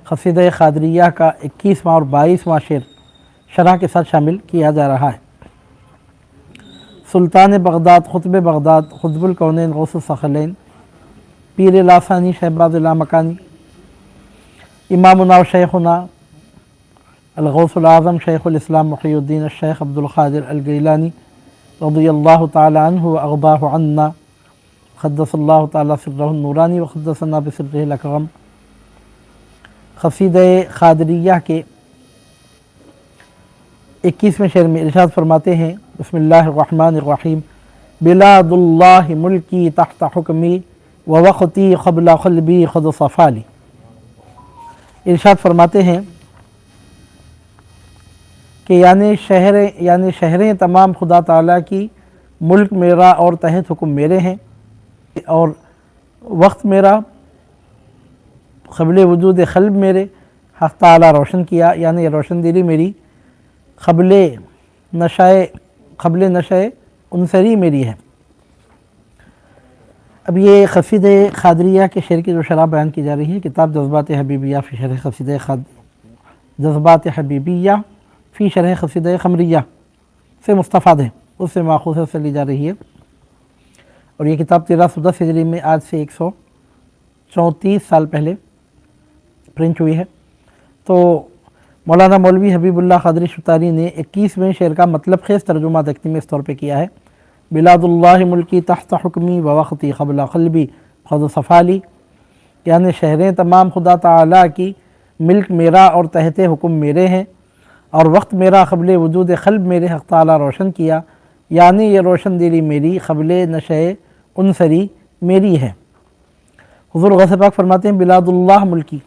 قصیدہ قادریہ کا 21واں اور 22واں شعر شرح کے ساتھ شامل کیا جا رہا ہے۔ سلطان بغداد قطب بغداد قطب الکونین غوث الثقلین پیر لاسانی شہباز لامکانی امامنا و شیخنا الغوث العظم شیخ الاسلام محی الدین الشیخ عبد القادر الگیلانی رضی اللہ تعالی عنہ واغضاہ عنا قدس اللہ تعالی سرہ النورانی وقدسنا بسرہ الاکرم۔ قصیدہ قادریہ کے 21ویں شعر میں ارشاد فرماتے ہیں، بسم اللہ الرحمن الرحیم، بلاد اللہ ملکی تحت حکمی ووقتی قبل قلبی خود صفالی۔ ارشاد فرماتے ہیں کہ یعنی شہریں تمام خدا تعالیٰ کی، ملک میرا اور تحت حکم میرے ہیں، اور وقت میرا قبل وجود قلب میرے حق تعالیٰ روشن کیا، یعنی روشن دلی میری قبل نشأ انصری میری ہے۔ اب یہ قصیدہ قادریہ کے شعر کی جو شرح بیان کی جا رہی ہے، کتاب جذبات حبیبیہ فی شرح قصیدہ جذبات حبیبیہ فی شرح قصیدہ قمریہ سے مستفاد ہے، اس سے ماخوذ سے لی جا رہی ہے، اور یہ کتاب 1310 ہجری میں آج سے 134 سال پہلے پرنٹ ہوئی ہے۔ تو مولانا مولوی حبیب اللہ قادری شتاری نے 21ویں شعر کا مطلب خیز ترجمہ تقدیم میں اس طور پہ کیا ہے، بلاد اللہ ملکی تحت حکمی ووقتی قبل قلبی خود صفالی، یعنی شہریں تمام خدا تعالیٰ کی، ملک میرا اور تحت حکم میرے ہیں، اور وقت میرا قبل وجود قلب میرے حق تعالیٰ روشن کیا، یعنی یہ روشن دلی میری قبل نشأ انصری میری ہے۔ حضور غوث پاک فرماتے ہیں بلاد اللہ ملکی،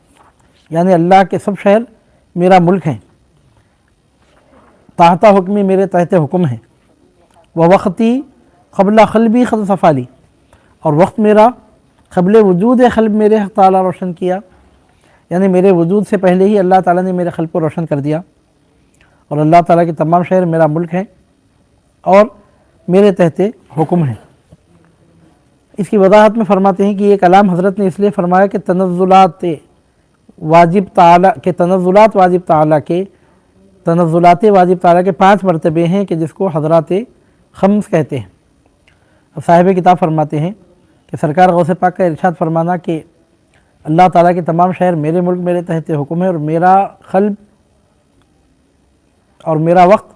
یعنی اللہ کے سب شہر میرا ملک ہیں، تحت حکمی میرے تحت حکم ہیں، ووقتی قبل قلبی خود صفالی، اور وقت میرا قبل وجود قلب میرے حق تعالیٰ روشن کیا، یعنی میرے وجود سے پہلے ہی اللہ تعالیٰ نے میرے قلب کو روشن کر دیا، اور اللہ تعالیٰ کے تمام شہر میرا ملک ہیں اور میرے تحت حکم ہیں۔ اس کی وضاحت میں فرماتے ہیں کہ یہ کلام حضرت نے اس لیے فرمایا کہ تنزلات واجب تعالیٰ کے 5 مرتبے ہیں کہ جس کو حضرات خمس کہتے ہیں۔ اب صاحب کتاب فرماتے ہیں کہ سرکار غوث پاک کا ارشاد فرمانا کہ اللہ تعالیٰ کے تمام شہر میرے ملک میرے تحت حکم ہے، اور میرا قلب اور میرا وقت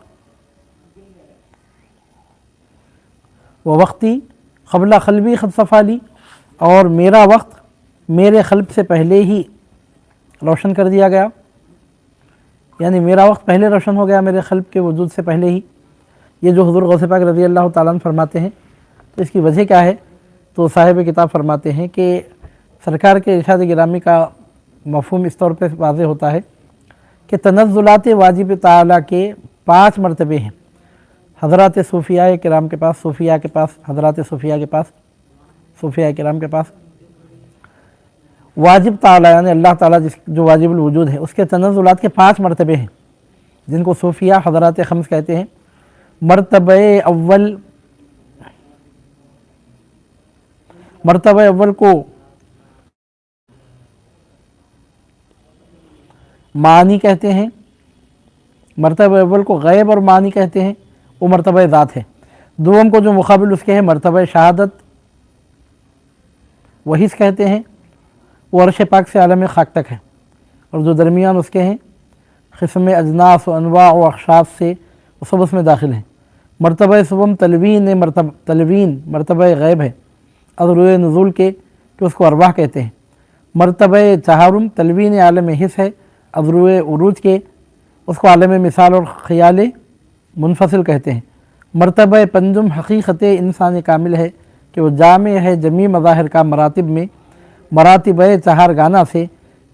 وقتی قبل قلبی خود صفالی، اور میرا وقت میرے قلب سے پہلے ہی روشن کر دیا گیا، یعنی میرا وقت پہلے روشن ہو گیا میرے قلب کے وجود سے پہلے ہی۔ یہ جو حضور غوث پاک رضی اللہ تعالیٰ عنہ فرماتے ہیں، تو اس کی وجہ کیا ہے؟ تو صاحب کتاب فرماتے ہیں کہ سرکار کے ارشاد گرامی کا مفہوم اس طور پہ واضح ہوتا ہے کہ تنزلات واجب تعالیٰ کے 5 مرتبے ہیں حضرات صوفیاء کرام کے پاس، حضرات صوفیاء کرام کے پاس واجب تعالیٰ، یعنی اللہ تعالیٰ جو واجب الوجود ہے، اس کے تنزلات کے 5 مرتبے ہیں، جن کو صوفیاء حضرات خمس کہتے ہیں۔ مرتبہ اول کو معنی کہتے ہیں، مرتبہ اول کو غیب اور معنی کہتے ہیں، وہ مرتبہ ذات ہے۔ دوم کو جو مقابل اس کے ہے مرتبہ شہادت و حس کہتے ہیں، وہ عرش پاک سے عالم خاک تک ہے، اور جو درمیان اس کے ہیں قسم اجناس و انواع و اخشاص سے وہ سب اس میں داخل ہیں۔ مرتبہ سوم تلوین مرتبہ غیب ہے، ازروئے نزول کے کہ اس کو ارواح کہتے ہیں۔ مرتبہ چہارم تلوین عالم حس ہے، ازروئے عروج کے اس کو عالم مثال اور خیال منفصل کہتے ہیں۔ مرتبہ پنجم حقیقت انسان کامل ہے کہ وہ جامع ہے جمیع مظاہر کا مراتب میں، مراتب 4 گانا سے،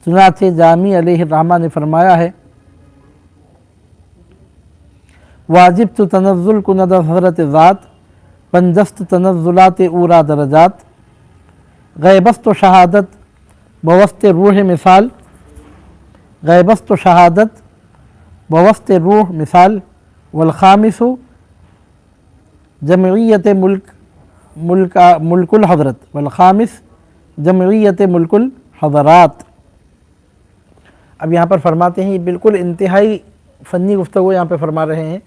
چنانچہ جامی علیہ الرحمٰ نے فرمایا ہے واجب تو تنزل کند حضرت ذات، پنجست تنزلات اورا درجات، غیبست و شہادت بوسط روح مثال، غیبست و شہادت بوسط روح مثال، والخامس جمعیت ملک الحضرت، والخامس جمعیت ملک الحضرات۔ اب یہاں پر فرماتے ہیں، یہ بالکل انتہائی فنی گفتگو یہاں پہ فرما رہے ہیں،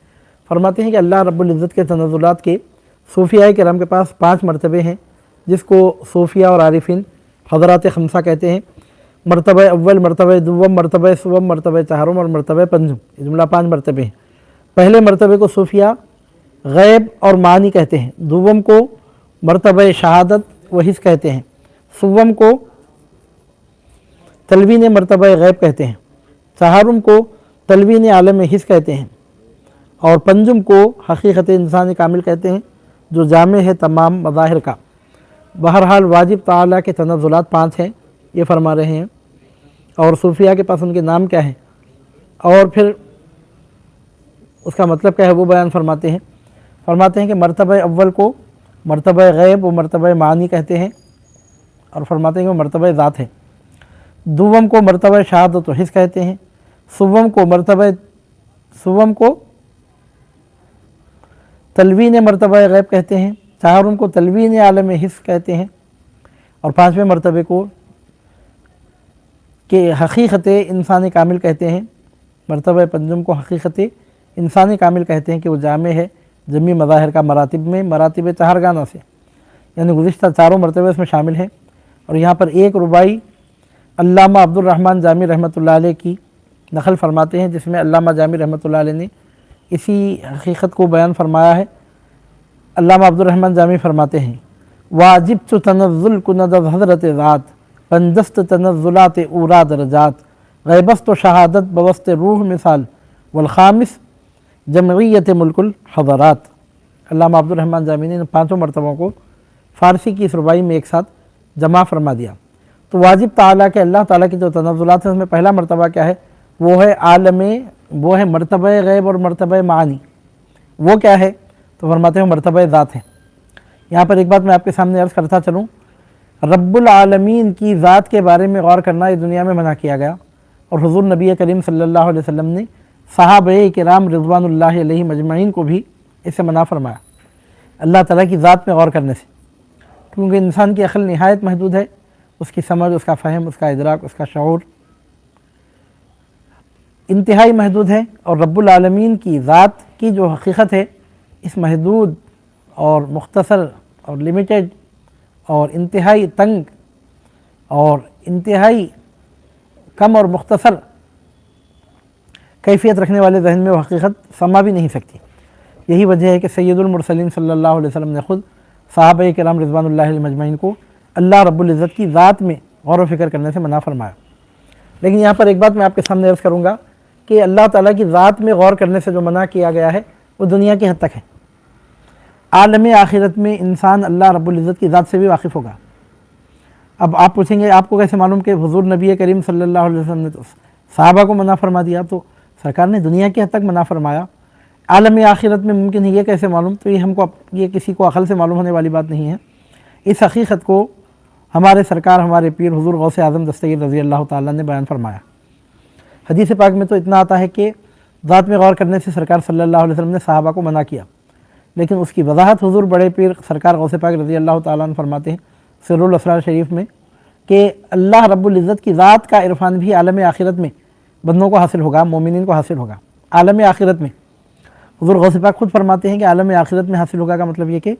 فرماتے ہیں کہ اللہ رب العزت کے تنزلات کے صوفیاء کرام کے پاس 5 مرتبے ہیں، جس کو صوفیاء اور عارفین حضرات خمسہ کہتے ہیں۔ مرتبہ اول، مرتبہ دوم، مرتبہ سوم، مرتبہ چہارم اور مرتبہ پنجم، یہ جملہ 5 مرتبے ہیں۔ پہلے مرتبے کو صوفیاء غیب اور معانی کہتے ہیں، دوم کو مرتبہ شہادت و حس کہتے ہیں، سوم کو تلوین مرتبہ غیب کہتے ہیں، چہارم کو تلوین عالم حس کہتے ہیں، اور پنجم کو حقیقت انسان کامل کہتے ہیں، جو جامع ہے تمام مظاہر کا۔ بہرحال واجب تعالیٰ کے تنزلات 5 ہیں، یہ فرما رہے ہیں، اور صوفیاء کے پاس ان کے نام کیا ہیں اور پھر اس کا مطلب کیا ہے وہ بیان فرماتے ہیں کہ مرتبہ اول کو مرتبہ غیب و مرتبہ معانی کہتے ہیں، اور فرماتے ہیں کہ وہ مرتبہ ذات ہے۔ دوم کو مرتبہ شہادت و حس کہتے ہیں، سوم کو تلوین مرتبہ غیب کہتے ہیں، چہارم کو تلوین عالم حس کہتے ہیں، اور 5ویں مرتبے کو کہ حقیقت انسان کامل کہتے ہیں۔ مرتبہ پنجم کو حقیقت انسان کامل کہتے ہیں کہ وہ جامع ہے جمی مظاہر کا، مراتب 4 گانا سے، یعنی گزشتہ 4 مرتبے اس میں شامل ہیں۔ اور یہاں پر ایک ربائی علامہ عبد الرحمن جامی رحمۃ اللہ علیہ کی نقل فرماتے ہیں، جس میں علامہ جامی رحمۃ اللہ علیہ نے اسی حقیقت کو بیان فرمایا ہے۔ علامہ عبد الرحمن جامی فرماتے ہیں، واجب تنزل کند حضرت ذات، پنجست تنزلات اورا درجات، غیبست و شہادت بوست روح مثال، والخامس جمعیت ملک الحضرات۔ علامہ عبد الرحمن جامی نے ان 5 مرتبوں کو فارسی کی اس ربائی میں ایک ساتھ جمع فرما دیا۔ تو واجب تعالیٰ کے اللہ تعالیٰ کی جو تنزلات ہیں اس میں پہلا مرتبہ کیا ہے؟ وہ ہے مرتبہ غیب اور مرتبہ معانی۔ وہ کیا ہے؟ تو فرماتے ہیں مرتبہ ذات ہے۔ یہاں پر ایک بات میں آپ کے سامنے عرض کرتا چلوں، رب العالمین کی ذات کے بارے میں غور کرنا اس دنیا میں منع کیا گیا، اور حضور نبی کریم صلی اللہ علیہ وسلم نے صحابہ کرام رضوان اللہ علیہ مجمعین کو بھی اس سے منع فرمایا، اللہ تعالیٰ کی ذات میں غور کرنے سے، کیونکہ انسان کی عقل نہایت محدود ہے، اس کی سمجھ، اس کا فہم، اس کا ادراک، اس کا شعور انتہائی محدود ہے، اور رب العالمین کی ذات کی جو حقیقت ہے اس محدود اور مختصر اور لمیٹڈ اور انتہائی تنگ اور انتہائی کم اور مختصر کیفیت رکھنے والے ذہن میں وہ حقیقت سما بھی نہیں سکتی۔ یہی وجہ ہے کہ سید المرسلین صلی اللہ علیہ وسلم نے خود صحابہ کرام رضوان اللہ علیہ مجمعین کو اللہ رب العزت کی ذات میں غور و فکر کرنے سے منع فرمایا۔ لیکن یہاں پر ایک بات میں آپ کے سامنے عرض کروں گا کہ اللہ تعالیٰ کی ذات میں غور کرنے سے جو منع کیا گیا ہے وہ دنیا کی حد تک ہے۔ عالم آخرت میں انسان اللہ رب العزت کی ذات سے بھی واقف ہوگا۔ اب آپ پوچھیں گے آپ کو کیسے معلوم کہ حضور نبی کریم صلی اللہ علیہ وسلم نے تو صحابہ کو منع فرما دیا، تو سرکار نے دنیا کی حد تک منع فرمایا، عالم آخرت میں ممکن ہے یہ کیسے معلوم؟ تو یہ کسی کو عقل سے معلوم ہونے والی بات نہیں ہے۔ اس حقیقت کو ہمارے سرکار، ہمارے پیر حضور غوث اعظم دستگیر رضی اللہ تعالیٰ نے بیان فرمایا۔ حدیث پاک میں تو اتنا آتا ہے کہ ذات میں غور کرنے سے سرکار صلی اللہ علیہ وسلم نے صحابہ کو منع کیا، لیکن اس کی وضاحت حضور بڑے پیر سرکار غوث پاک رضی اللہ تعالیٰ عنہ فرماتے ہیں سر الاسرار شریف میں کہ اللہ رب العزت کی ذات کا عرفان بھی عالم آخرت میں بندوں کو حاصل ہوگا، مومنین کو حاصل ہوگا۔ عالم آخرت میں حضور غوث پاک خود فرماتے ہیں کہ عالم آخرت میں حاصل ہوگا کا مطلب یہ کہ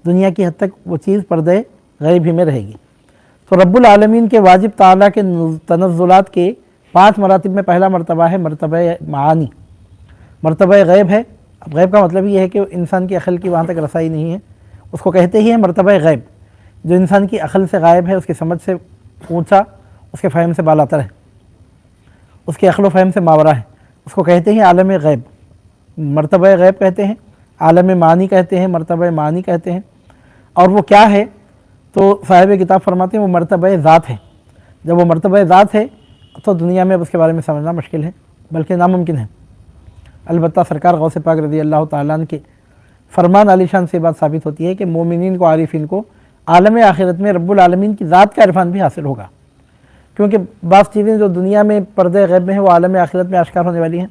دنیا کی حد تک وہ چیز پردے غیب ہی میں رہے گی۔ تو رب العالمین کے واجب تعالیٰ کے تنزلات کے 5 مراتب میں پہلا مرتبہ ہے مرتبہ معانی، مرتبہ غیب ہے۔ اب غیب کا مطلب یہ ہے کہ انسان کی عقل کی وہاں تک رسائی نہیں ہے، اس کو کہتے ہی ہیں مرتبہ غیب، جو انسان کی عقل سے غائب ہے، اس کی سمجھ سے اونچا، اس کے فہم سے بالاتر ہے، اس کے عقل و فہم سے ماورا ہے، اس کو کہتے ہیں عالم غیب، مرتبہ غیب کہتے ہیں، عالم معانی کہتے ہیں، مرتبہ معانی کہتے ہیں۔ اور وہ کیا ہے؟ تو صاحب کتاب فرماتے ہیں وہ مرتبہ ذات ہے۔ جب وہ مرتبہ ذات ہے تو دنیا میں اب اس کے بارے میں سمجھنا مشکل ہے، بلکہ ناممکن ہے۔ البتہ سرکار غوث پاک رضی اللہ تعالیٰ عنہ کے فرمان علی شان سے بات ثابت ہوتی ہے کہ مومنین کو، عارفین کو عالم آخرت میں رب العالمین کی ذات کا عرفان بھی حاصل ہوگا، کیونکہ بعض چیزیں جو دنیا میں پردے غیب میں ہیں وہ عالم آخرت میں آشکار ہونے والی ہیں،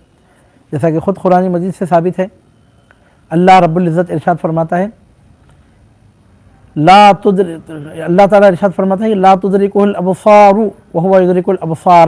جیسا کہ خود قرآن مجید سے ثابت ہے۔ اللہ رب العزت ارشاد فرماتا ہے اللہ تعالیٰ ارشاد فرماتا ہے کہ لا تدرکہ الابصار وہو یدرک الابصار،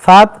7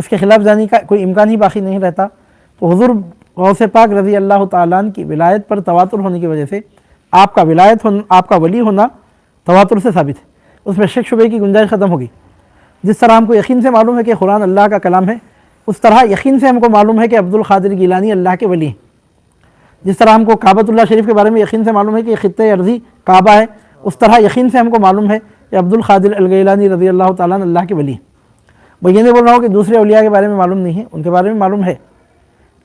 اس کے خلاف جانی کا کوئی امکان ہی باقی نہیں رہتا۔ تو حضور غوث پاک رضی اللہ تعالیٰ عنہ کی ولایت پر تواتر ہونے کی وجہ سے آپ کا ولی ہونا تواتر سے ثابت ہے، اس میں شک شبے کی گنجائش ختم ہوگی۔ جس طرح ہم کو یقین سے معلوم ہے کہ قرآن اللہ کا کلام ہے، اس طرح یقین سے ہم کو معلوم ہے کہ عبد القادر گیلانی اللہ کے ولی ہیں۔ جس طرح ہم کو کعبۃ اللہ شریف کے بارے میں یقین سے معلوم ہے کہ یہ خطۂ ارضی کعبہ ہے، اس طرح یقین سے ہم کو معلوم ہے کہ عبد القادر الگیلانی رضی اللہ تعالیٰ عنہ اللہ کے ولی ہیں۔ میں یہ نہیں بول رہا ہوں کہ دوسرے اولیاء کے بارے میں معلوم نہیں ہے، ان کے بارے میں معلوم ہے،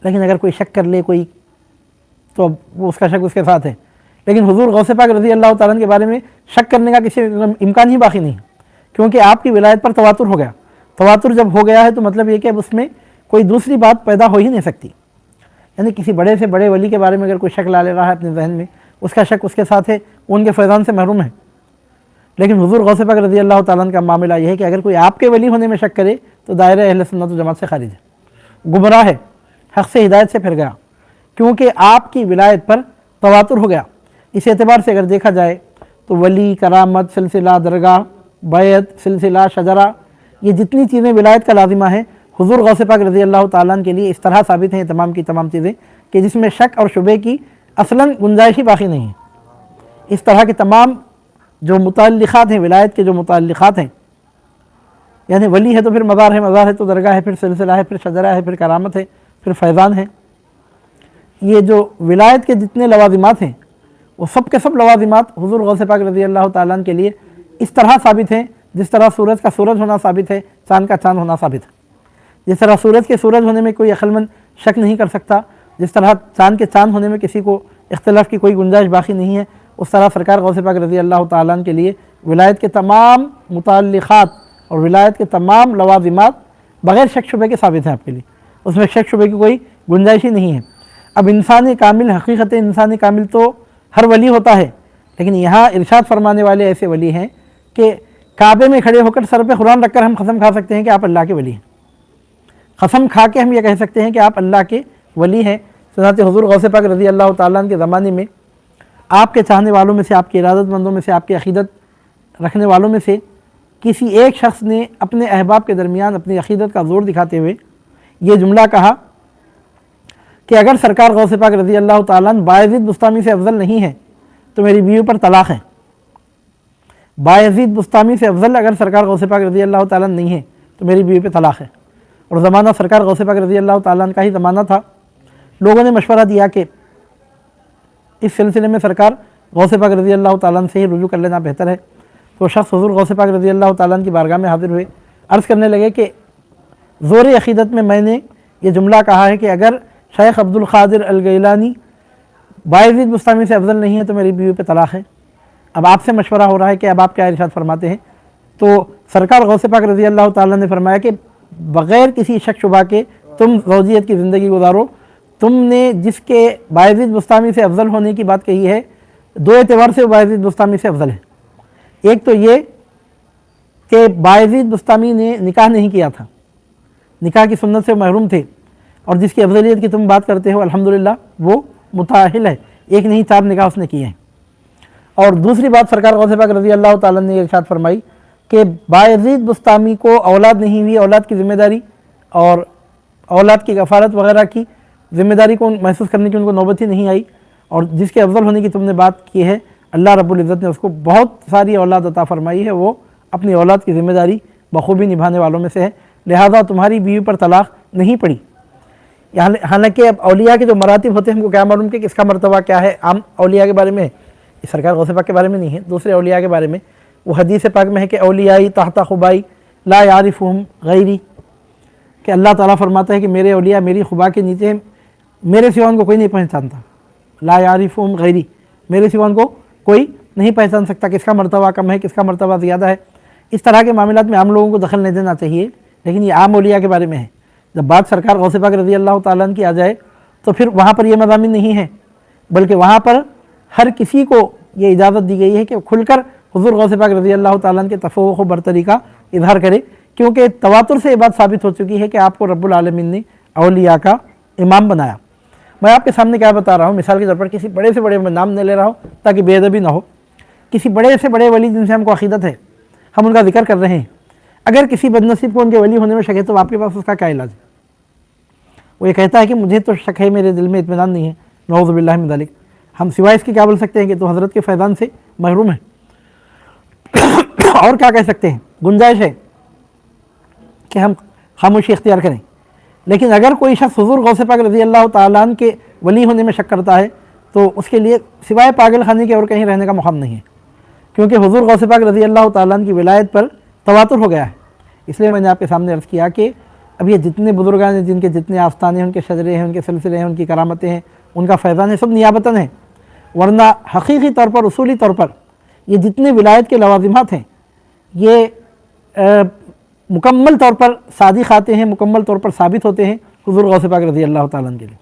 لیکن اگر کوئی شک کر لے کوئی تو وہ اس کا شک اس کے ساتھ ہے۔ لیکن حضور غوث پاک رضی اللہ تعالیٰ عنہ کے بارے میں شک کرنے کا کسی امکان ہی باقی نہیں، کیونکہ آپ کی ولایت پر تواتر ہو گیا۔ تواتر جب ہو گیا ہے تو مطلب یہ کہ اب اس میں کوئی دوسری بات پیدا ہو ہی نہیں سکتی، یعنی کسی بڑے سے بڑے ولی کے بارے میں اگر کوئی شک لا لے رہا ہے اپنے ذہن میں، اس کا شک اس کے ساتھ ہے، وہ ان کے فیضان سے محروم ہے۔ لیکن حضور غوث پاک رضی اللہ تعالیٰ عنہ کا معاملہ یہ ہے کہ اگر کوئی آپ کے ولی ہونے میں شک کرے تو دائرہ اہل سنت و جماعت سے خارج ہے، گمراہ ہے، حق سے ہدایت سے پھر گیا، کیونکہ آپ کی ولایت پر تواتر ہو گیا۔ اس اعتبار سے اگر دیکھا جائے تو ولی، کرامت، سلسلہ درگاہ، بیعت، سلسلہ شجرہ، یہ جتنی چیزیں ولایت کا لازمہ ہیں حضور غوث پاک رضی اللہ تعالیٰ عنہ کے لیے اس طرح ثابت ہیں، تمام کی تمام چیزیں کہ جس میں شک اور شبے کی اصلاً گنجائش ہی باقی نہیں ہے۔ اس طرح کے تمام جو متعلقات ہیں، ولایت کے جو متعلقات ہیں، یعنی ولی ہے تو پھر مزار ہے، مزار ہے تو درگاہ ہے، پھر سلسلہ ہے، پھر شجرہ ہے، پھر کرامت ہے، پھر فیضان ہے، یہ جو ولایت کے جتنے لوازمات ہیں وہ سب کے سب لوازمات حضور غوث پاک رضی اللہ تعالیٰ عنہ کے لیے اس طرح ثابت ہیں جس طرح سورج کا سورج ہونا ثابت ہے، چاند کا چاند ہونا ثابت ہے۔ جس طرح سورج کے سورج ہونے میں کوئی عقلمند شک نہیں کر سکتا، جس طرح چاند کے چاند ہونے میں کسی کو اختلاف کی کوئی گنجائش باقی نہیں ہے، اس طرح سرکار غوث پاک رضی اللہ تعالیٰ عنہ کے لیے ولایت کے تمام متعلقات اور ولایت کے تمام لوازمات بغیر شک شبے کے ثابت ہیں آپ کے لیے، اس میں شک شبے کی کوئی گنجائش ہی نہیں ہے۔ اب انسانی کامل، حقیقت انسانی کامل تو ہر ولی ہوتا ہے، لیکن یہاں ارشاد فرمانے والے ایسے ولی ہیں کہ کعبے میں کھڑے ہو کر سر پہ قرآن رکھ کر ہم قسم کھا سکتے ہیں کہ آپ اللہ کے ولی ہیں، قسم کھا کے ہم یہ کہہ سکتے ہیں کہ آپ اللہ کے ولی ہیں۔ چنانچہ حضور غوث پاک رضی اللہ تعالیٰ عنہ کے زمانے میں آپ کے چاہنے والوں میں سے، آپ کے ارادت مندوں میں سے، آپ کی عقیدت رکھنے والوں میں سے کسی ایک شخص نے اپنے احباب کے درمیان اپنی عقیدت کا زور دکھاتے ہوئے یہ جملہ کہا کہ اگر سرکار غوث پاک رضی اللہ تعالیٰ عنہ بایزید بسطامی سے افضل نہیں ہے تو میری بیوی پر طلاق ہے۔ بایزید بسطامی سے افضل اگر سرکار غوث پاک رضی اللہ تعالیٰ عنہ نہیں ہے تو میری بیوی پہ طلاق ہے۔ اور زمانہ سرکار غوث پاک رضی اللہ تعالیٰ عنہ کا ہی زمانہ تھا۔ لوگوں نے مشورہ دیا کہ اس سلسلے میں سرکار غوث پاک رضی اللہ تعالیٰ عنہ سے ہی رجوع کر لینا بہتر ہے۔ تو شخص حضور غوث پاک رضی اللہ تعالیٰ عنہ کی بارگاہ میں حاضر ہوئے، عرض کرنے لگے کہ زور عقیدت میں نے یہ جملہ کہا ہے کہ اگر شیخ عبد القادر الگیلانی بایزید بسطامی سے افضل نہیں ہے تو میری بیوی پہ طلاق ہے۔ اب آپ سے مشورہ ہو رہا ہے کہ اب آپ کیا ارشاد فرماتے ہیں؟ تو سرکار غوث پاک رضی اللہ تعالیٰ نے فرمایا کہ بغیر کسی شک شبہ کے تم زوجیت کی زندگی گزارو۔ تم نے جس کے بایزید بسطامی سے افضل ہونے کی بات کہی ہے، دو اعتبار سے وہ بایزید بسطامی سے افضل ہے۔ ایک تو یہ کہ بایزید بسطامی نے نکاح نہیں کیا تھا، نکاح کی سنت سے محروم تھے، اور جس کی افضلیت کی تم بات کرتے ہو الحمدللہ وہ متأہل ہے، ایک نہیں 4 نکاح اس نے کیے ہیں۔ اور دوسری بات سرکار غوث پاک رضی اللہ تعالیٰ نے ارشاد فرمائی کہ بایزید بسطامی کو اولاد نہیں ہوئی، اولاد کی ذمہ داری اور اولاد کی کفالت وغیرہ کی ذمہ داری کو محسوس کرنے کی ان کو نوبت ہی نہیں آئی، اور جس کے افضل ہونے کی تم نے بات کی ہے اللہ رب العزت نے اس کو بہت ساری اولاد عطا فرمائی ہے، وہ اپنی اولاد کی ذمہ داری بخوبی نبھانے والوں میں سے ہے، لہذا تمہاری بیوی پر طلاق نہیں پڑی۔ حالانکہ اب اولیاء کے جو مراتب ہوتے ہیں ہم کو کیا معلوم کہ اس کا مرتبہ کیا ہے، عام اولیاء کے بارے میں، اس سرکار غوث پاک کے بارے میں نہیں ہے، دوسرے اولیاء کے بارے میں وہ حدیث پاک میں ہے کہ اولیائی تحت خبائی لا یعرفہم غیری، کہ اللہ تعالیٰ فرماتا ہے کہ میرے اولیاء میری خبا کے نیچے ہیں، میرے سوا ان کو کوئی نہیں پہچانتا، لا یعرفہم غیری، میرے سوا ان کو کوئی نہیں پہچان سکتا، کس کا مرتبہ کم ہے، کس کا مرتبہ زیادہ ہے۔ اس طرح کے معاملات میں عام لوگوں کو دخل نہیں دینا چاہیے، لیکن یہ عام اولیاء کے بارے میں ہے۔ جب بات سرکار غوث پاک رضی اللہ تعالیٰ عنہ کی آ جائے تو پھر وہاں پر یہ مضامین نہیں ہیں، بلکہ وہاں پر ہر کسی کو یہ اجازت دی گئی ہے کہ کھل کر حضور غوث پاک رضی اللہ تعالیٰ عنہ کے تفوق و برتری کا اظہار کرے، کیونکہ تواتر سے یہ بات ثابت ہو چکی ہے کہ آپ کو رب العالمین نے اولیاء کا امام بنایا۔ میں آپ کے سامنے کیا بتا رہا ہوں، مثال کے طور پر کسی بڑے سے بڑے، میں نام نہیں لے رہا ہوں تاکہ بے ادبی نہ ہو، کسی بڑے سے بڑے ولی جن سے ہم کو عقیدت ہے، ہم ان کا ذکر کر رہے ہیں، اگر کسی بدنصیب کو ان کے ولی ہونے میں شک ہے تو آپ کے پاس اس کا کیا علاج ہے؟ وہ یہ کہتا ہے کہ مجھے تو شک ہے، میرے دل میں اطمینان نہیں ہے، نعوذ باللہ من ذالک، ہم سوائے اس کے کیا بول سکتے ہیں کہ تو حضرت کے فیضان سے محروم ہے؟ اور کیا کہہ سکتے ہیں؟ گنجائش ہے کہ ہم خاموشی اختیار کریں. لیکن اگر کوئی شخص حضور غوث پاک رضی اللہ تعالیٰ عنہ کے ولی ہونے میں شک کرتا ہے تو اس کے لیے سوائے پاگل خانے کے اور کہیں رہنے کا مقام نہیں ہے، کیونکہ حضور غوث پاک رضی اللہ تعالیٰ عنہ کی ولایت پر تواتر ہو گیا ہے. اس لیے میں نے آپ کے سامنے عرض کیا کہ اب یہ جتنے بزرگان ہیں، جن کے جتنے آستانے ہیں، ان کے شجرے ہیں، ان کے سلسلے ہیں، ان کی کرامتیں ہیں، ان کا فیضان ہے، سب نیابتاً ہیں. ورنہ حقیقی طور پر، اصولی طور پر یہ جتنے ولایت کے لوازمات ہیں یہ مکمل طور پر صادق آتے ہیں، مکمل طور پر ثابت ہوتے ہیں حضور غوث پاک رضی اللہ تعالیٰ عنہ کے لیے.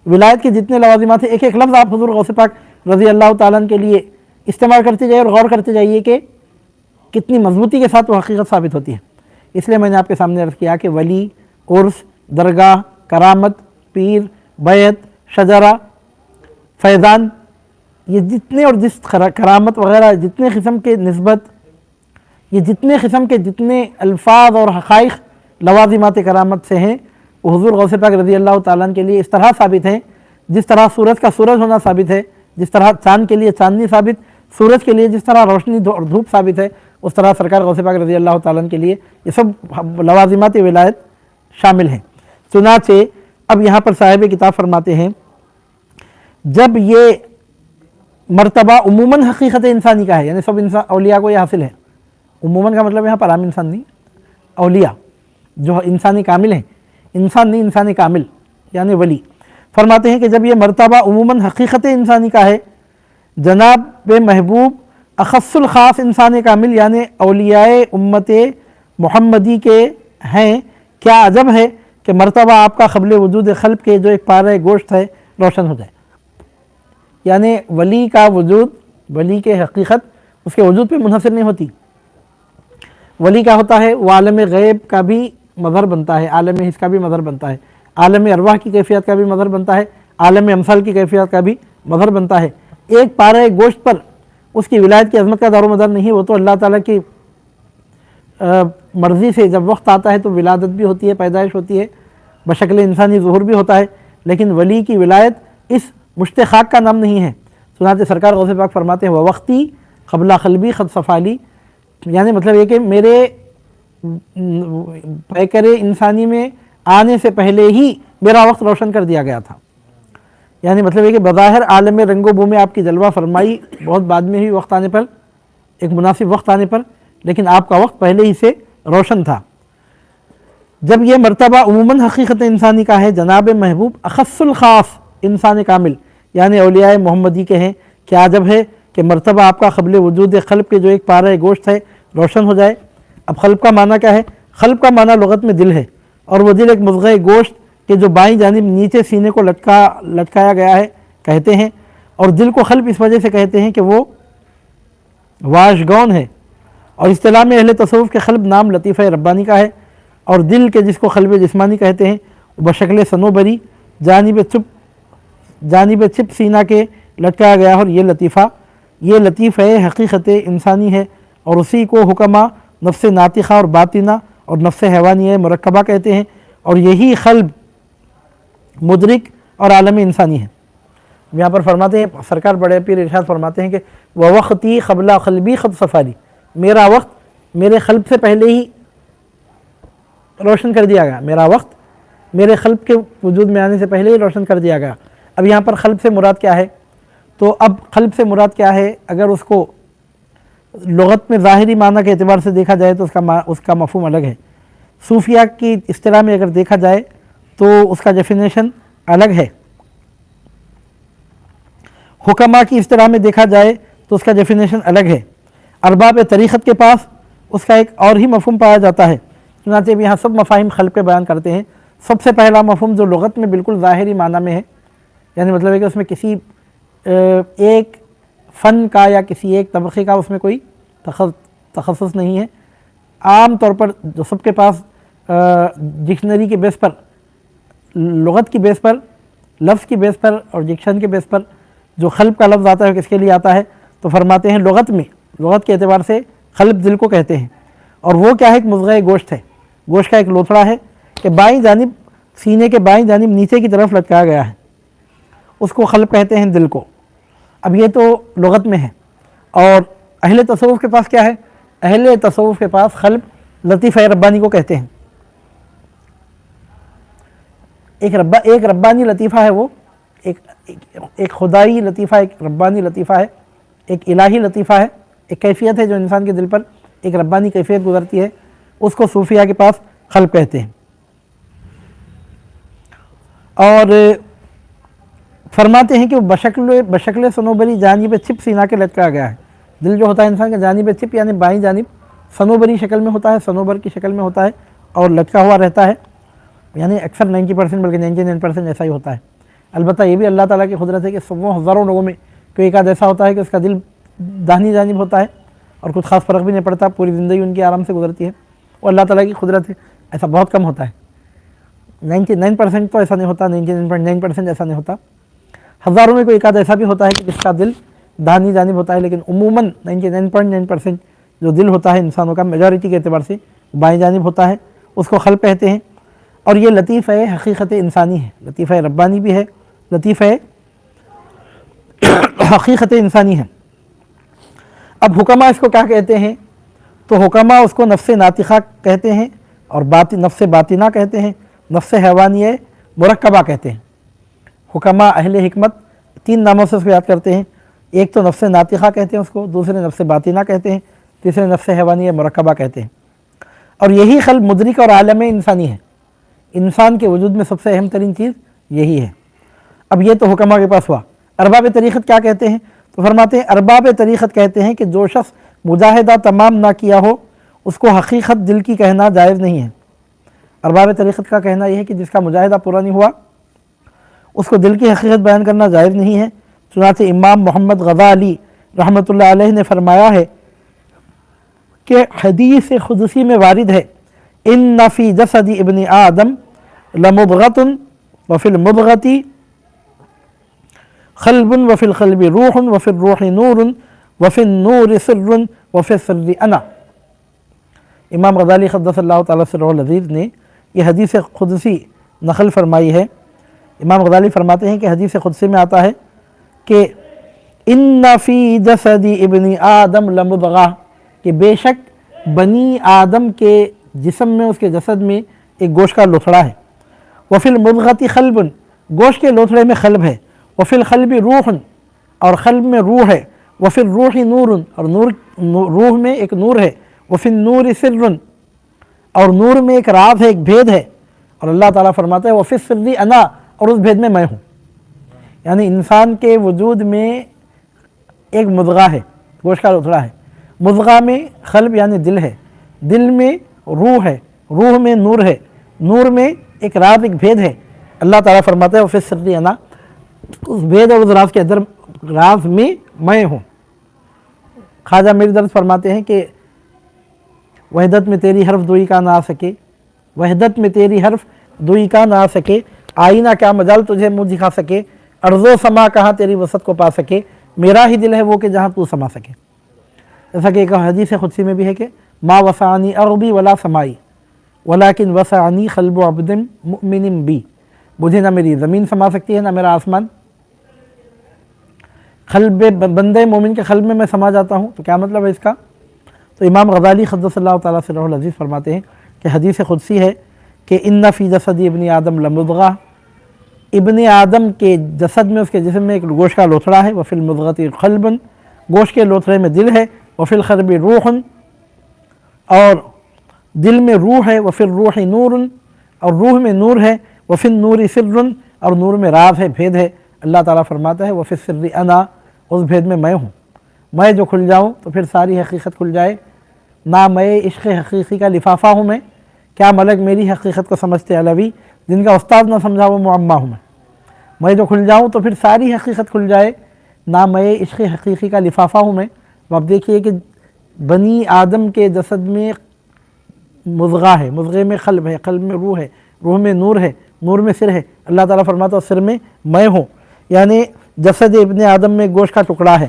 ولایت کے جتنے لوازمات ہیں، ایک ایک لفظ آپ حضور غوث پاک رضی اللہ تعالیٰ عنہ کے لیے استعمال کرتے جائیے اور غور کرتے جائیے کہ کتنی مضبوطی کے ساتھ وہ حقیقت ثابت ہوتی ہے. اس لیے میں نے آپ کے سامنے عرض کیا کہ ولی، عرس، درگاہ، کرامت، پیر، بیعت، شجرہ، فیضان، یہ جتنے اور جس کرامت وغیرہ جتنے قسم کے نسبت، یہ جتنے قسم کے جتنے الفاظ اور حقائق لوازمات کرامت سے ہیں وہ حضور غوث پاک رضی اللہ تعالیٰ عنہ کے لیے اس طرح ثابت ہیں جس طرح سورج کا سورج ہونا ثابت ہے، جس طرح چاند کے لیے چاندنی ثابت، سورج کے لیے جس طرح روشنی اور دھوپ ثابت ہے، اس طرح سرکار غوث پاک رضی اللہ تعالیٰ عنہ کے لیے یہ سب لوازمات ولایت شامل ہیں. چنانچہ اب یہاں پر صاحب کتاب فرماتے ہیں جب یہ مرتبہ عموماً حقیقت انسانی کا ہے، یعنی سب اولیاء کو یہ حاصل ہے. عموماً کا مطلب یہاں پر عام انسان نہیں، اولیاء جو انسانی کامل ہیں، انسان نہیں، انسانی کامل یعنی ولی. فرماتے ہیں کہ جب یہ مرتبہ عموماً حقیقت انسانی کا ہے، جناب محبوب اخص الخاص انسان کامل یعنی اولیاء امت محمدی کے ہیں، کیا عجب ہے کہ مرتبہ آپ کا قبل وجود خلق کے جو ایک پارہ گوشت ہے روشن ہو جائے. یعنی ولی کا وجود، ولی کے حقیقت اس کے وجود پہ منحصر نہیں ہوتی. ولی کیا ہوتا ہے؟ وہ عالم غیب کا بھی مظہر بنتا ہے، عالم حس کا بھی مظہر بنتا ہے، عالم ارواح کی کیفیت کا بھی مظہر بنتا ہے، عالم امثال کی کیفیت کا بھی مظہر بنتا ہے. ایک پارہ گوشت پر اس کی ولایت کی عظمت کا دار و مدار نہیں، وہ تو اللہ تعالیٰ کی مرضی سے جب وقت آتا ہے تو ولادت بھی ہوتی ہے، پیدائش ہوتی ہے، بشکل انسانی ظہور بھی ہوتا ہے. لیکن ولی کی ولایت اس مشت خاک کا نام نہیں ہے. چنانچہ سرکار غوث پاک فرماتے ہیں وقتی قبل قلبی خط صفالی، یعنی مطلب یہ کہ میرے پیکر انسانی میں آنے سے پہلے ہی میرا وقت روشن کر دیا گیا تھا. یعنی مطلب یہ کہ بظاہر عالم رنگ و بو میں آپ کی جلوہ فرمائی بہت بعد میں ہی وقت آنے پر، ایک مناسب وقت آنے پر، لیکن آپ کا وقت پہلے ہی سے روشن تھا. جب یہ مرتبہ عموماً حقیقت انسانی کا ہے، جناب محبوب اخص الخاص انسان کامل یعنی اولیاء محمدی کے ہیں، کیا عجب ہے کہ مرتبہ آپ کا قبل وجود خلق کے جو ایک پارہ گوشت ہے روشن ہو جائے. اب خلق کا معنی کیا ہے؟ خلق کا معنی لغت میں دل ہے، اور وہ دل ایک مضغہ گوشت کہ جو بائیں جانب نیچے سینے کو لٹکایا گیا ہے کہتے ہیں. اور دل کو قلب اس وجہ سے کہتے ہیں کہ وہ واشگون ہے، اور اصطلاح میں اہل تصوف کے قلب نام لطیفہ ربانی کا ہے. اور دل کے جس کو قلب جسمانی کہتے ہیں وہ بشکل صنوبری جانب چپ سینہ کے لٹکایا گیا، اور یہ لطیفہ حقیقت انسانی ہے. اور اسی کو حکمہ نفس ناطقہ اور باطنہ اور نفس حیوانیہ مرکبہ کہتے ہیں، اور یہی قلب مدرک اور عالم انسانی ہے. یہاں پر فرماتے ہیں سرکار بڑے پیر ارشاد فرماتے ہیں کہ وَوَقْتِي قَبْلَ قَلْبِي قَدْ صَفَالِي، میرا وقت میرے قلب سے پہلے ہی روشن کر دیا گیا، میرا وقت میرے قلب کے وجود میں آنے سے پہلے ہی روشن کر دیا گیا. اب یہاں پر قلب سے مراد کیا ہے؟ تو اب قلب سے مراد کیا ہے؟ اگر اس کو لغت میں ظاہری معنی کے اعتبار سے دیکھا جائے تو اس کا مفہوم الگ ہے. صوفیہ کی اصطلاح میں اگر دیکھا جائے تو اس کا ڈیفینیشن الگ ہے. حکمہ کی اصطلاح میں دیکھا جائے تو اس کا ڈیفینیشن الگ ہے. ارباب طریقت کے پاس اس کا ایک اور ہی مفہوم پایا جاتا ہے. چنانچہ یہاں سب مفاہیم قلب کے بیان کرتے ہیں. سب سے پہلا مفہوم جو لغت میں بالکل ظاہری معنی میں ہے، یعنی مطلب ہے کہ اس میں کسی ایک فن کا یا کسی ایک طبقے کا اس میں کوئی تخصص نہیں ہے. عام طور پر جو سب کے پاس ڈکشنری کے بیس پر، لغت کی بیس پر، لفظ کی بیس پر اور ڈکشن کے بیس پر جو قلب کا لفظ آتا ہے کس کے لیے آتا ہے؟ تو فرماتے ہیں لغت میں، لغت کے اعتبار سے قلب دل کو کہتے ہیں. اور وہ کیا ہے؟ ایک مضغہ گوشت ہے، گوشت کا ایک لوتھڑا ہے کہ بائیں جانب سینے کے بائیں جانب نیچے کی طرف لٹکایا گیا ہے، اس کو قلب کہتے ہیں دل کو۔ اب یہ تو لغت میں ہے، اور اہل تصوف کے پاس کیا ہے؟ اہل تصوف کے پاس قلب لطیفہ ربانی کو کہتے ہیں۔ ایک ربانی لطیفہ ہے، وہ ایک خدائی لطیفہ، ایک ربانی لطیفہ ہے، ایک الہی لطیفہ ہے، ایک کیفیت ہے جو انسان کے دل پر ایک ربانی کیفیت گزرتی ہے، اس کو صوفیہ کے پاس قلب کہتے ہیں۔ اور فرماتے ہیں کہ وہ بشکل صنوبری جانب چپ سینہ کے لٹکا گیا ہے۔ دل جو ہوتا ہے انسان کے جانب چپ یعنی بائیں جانب صنوبری شکل میں ہوتا ہے، صنوبر کی شکل میں ہوتا ہے اور لٹکا ہوا رہتا ہے، یعنی اکثر 90% بلکہ 99% ایسا ہی ہوتا ہے۔ البتہ یہ بھی اللہ تعالیٰ کی قدرت ہے کہ سبوں ہزاروں لوگوں میں کوئی ایک آدھ ایسا ہوتا ہے کہ اس کا دل داہنی جانب ہوتا ہے اور کچھ خاص فرق بھی نہیں پڑتا، پوری زندگی ان کی آرام سے گزرتی ہے، وہ اللہ تعالیٰ کی قدرت ہے۔ ایسا بہت کم ہوتا ہے، 99% تو ایسا نہیں ہوتا، 99.9% ایسا نہیں ہوتا۔ ہزاروں میں کوئی ایک آدھ ایسا بھی ہوتا ہے کہ جس کا دل داہنی جانب ہوتا ہے، لیکن عموماً 99.9% جو دل ہوتا ہے انسانوں کا میجورٹی کے اعتبار سے بائیں جانب ہوتا ہے، اس کو قلب کہتے ہیں۔ اور یہ لطیفہ حقیقت انسانی ہے، لطیفہ ربانی بھی ہے، لطیفہ حقیقت انسانی ہے۔ اب حکماء اس کو کیا کہتے ہیں؟ تو حکماء اس کو نفس ناطقہ کہتے ہیں، اور نفس باطنہ کہتے ہیں، نفس حیوانیہ مرکبہ کہتے ہیں۔ حکماء اہل حکمت 3 ناموں سے اس کو یاد کرتے ہیں، ایک تو نفس ناطقہ کہتے ہیں اس کو، دوسرے نفس باطنہ کہتے ہیں، تیسرے نفس حیوانیہ مرکبہ کہتے ہیں۔ اور یہی قلب مدرک اور عالم انسانی ہے، انسان کے وجود میں سب سے اہم ترین چیز یہی ہے۔ اب یہ تو حکماء کے پاس ہوا۔ ارباب طریقت کیا کہتے ہیں؟ تو فرماتے ہیں ارباب طریقت کہتے ہیں کہ جو شخص مجاہدہ تمام نہ کیا ہو اس کو حقیقت دل کی کہنا جائز نہیں ہے۔ ارباب طریقت کا کہنا یہ ہے کہ جس کا مجاہدہ پورا نہیں ہوا اس کو دل کی حقیقت بیان کرنا جائز نہیں ہے۔ چنانچہ امام محمد غزالی رحمۃ اللہ علیہ نے فرمایا ہے کہ حدیث قدسی میں وارد ہے، ان فی جسد ابن آدم لمضغۃ وفی المضغۃ قلب وفی القلب روح وفی الروح نور وفی النور سر وفی السر انا۔ امام غزالی قدس اللہ تعالیٰ سرہ العزیز نے یہ حدیث قدسی نقل فرمائی ہے۔ امام غزالی فرماتے ہیں کہ حدیث قدسی میں آتا ہے کہ ان فی جسد ابن آدم لمضغہ، کہ بے شک بنی آدم کے جسم میں، اس کے جسد میں ایک گوشت کا لوتھڑا ہے۔ وفی المضغۃ قلب، گوشت کے لوتھڑے میں قلب ہے۔ وفی القلب روح، اور قلب میں روح ہے۔ وفی الروح نور، اور روح میں ایک نور ہے۔ وفی النور سر، اور نور میں ایک راز ہے، ایک بھید ہے۔ اور اللہ تعالیٰ فرماتا ہے وفی السر انا، اور اس بھید میں ہوں۔ یعنی انسان کے وجود میں ایک مضغہ ہے، گوشت کا لوتھڑا ہے، مضغہ میں قلب یعنی دل ہے، دل میں روح ہے، روح میں نور ہے، نور میں ایک راز، ایک بھید ہے۔ اللہ تعالیٰ فرماتا ہے وفی السر انا، اس بھید اور اس راز کے اندر، راز میں ہوں۔ خواجہ میر درد فرماتے ہیں کہ وحدت میں تیری حرف دوئی کا نہ آ سکے، وحدت میں تیری حرف دوئی کا نہ آ سکے، آئینہ کیا مجال تجھے منہ دکھا سکے، ارض و سما کہاں تیری وسعت کو پا سکے، میرا ہی دل ہے وہ کہ جہاں تو سما سکے۔ جیسا کہ ایک حدیث قدسی میں بھی ہے کہ ما وسعنی ارضی ولا سمائی ولیکن وسعنی قلب عبد مؤمن بی، مجھے نہ میری زمین سما سکتی ہے نہ میرا آسمان، قلب بندے مومن کے قلب میں سما جاتا ہوں۔ تو کیا مطلب ہے اس کا؟ تو امام غزالی قدس اللہ تعالیٰ سرہ العزیز فرماتے ہیں کہ حدیث قدسی ہے کہ ان فی جسد ابن آدم لمضغہ، ابن آدم کے جسد میں، اس کے جسم میں ایک گوشت کا لوتھڑا ہے۔ وفی المضغۃ قلب، گوشت کے لوتھڑے میں دل ہے۔ وفی القلب روح، اور دل میں روح ہے۔ وفی الروح نور، اور روح میں نور ہے۔ وفی النور سر، اور نور میں راز ہے، بھید ہے۔ اللہ تعالیٰ فرماتا ہے وفی السر انا، اس بھید میں ہوں، میں جو کھل جاؤں تو پھر ساری حقیقت کھل جائے۔ نہ میں عشق حقیقی کا لفافہ ہوں، میں کیا ملک میری حقیقت کو سمجھتے علوی، جن کا استاد نہ سمجھا وہ معما ہوں میں جو کھل جاؤں تو پھر ساری حقیقت کھل جائے۔ نہ میں عشق حقیقی کا لفافہ ہوں میں۔ اب دیکھیے کہ بنی آدم کے جسد میں مضغہ ہے، مضغے میں قلب ہے، قلب میں روح ہے، روح میں نور ہے، نور میں سر ہے۔ اللہ تعالیٰ فرماتا ہے سر میں ہوں، یعنی جسد ابن آدم میں گوشت کا ٹکڑا ہے،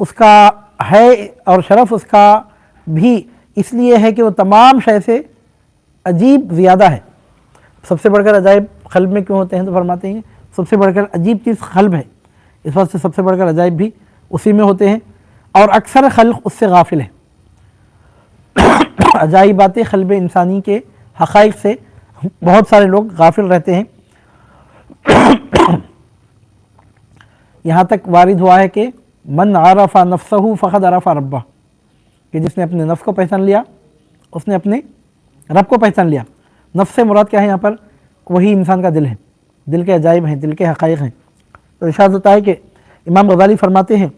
اس کا ہے اور شرف اس کا بھی اس لیے ہے کہ وہ تمام شے سے عجیب زیادہ ہے۔ سب سے بڑھ کر عجائب قلب میں کیوں ہوتے ہیں؟ تو فرماتے ہیں سب سے بڑھ کر عجیب چیز قلب ہے، اس واسطے سب سے بڑھ کر عجائب بھی اسی میں ہوتے ہیں، اور اکثر خلق اس سے غافل ہے۔ عجائبات قلب انسانی کے حقائق سے بہت سارے لوگ غافل رہتے ہیں۔ یہاں تک وارد ہوا ہے کہ من عرف نفسہ فقد عرف ربہ، کہ جس نے اپنے نفس کو پہچان لیا اس نے اپنے رب کو پہچان لیا۔ نفس سے مراد کیا ہے یہاں پر؟ وہی انسان کا دل ہے، دل کے عجائب ہیں، دل کے حقائق ہیں۔ تو ارشاد ہوتا ہے کہ امام غزالی فرماتے ہیں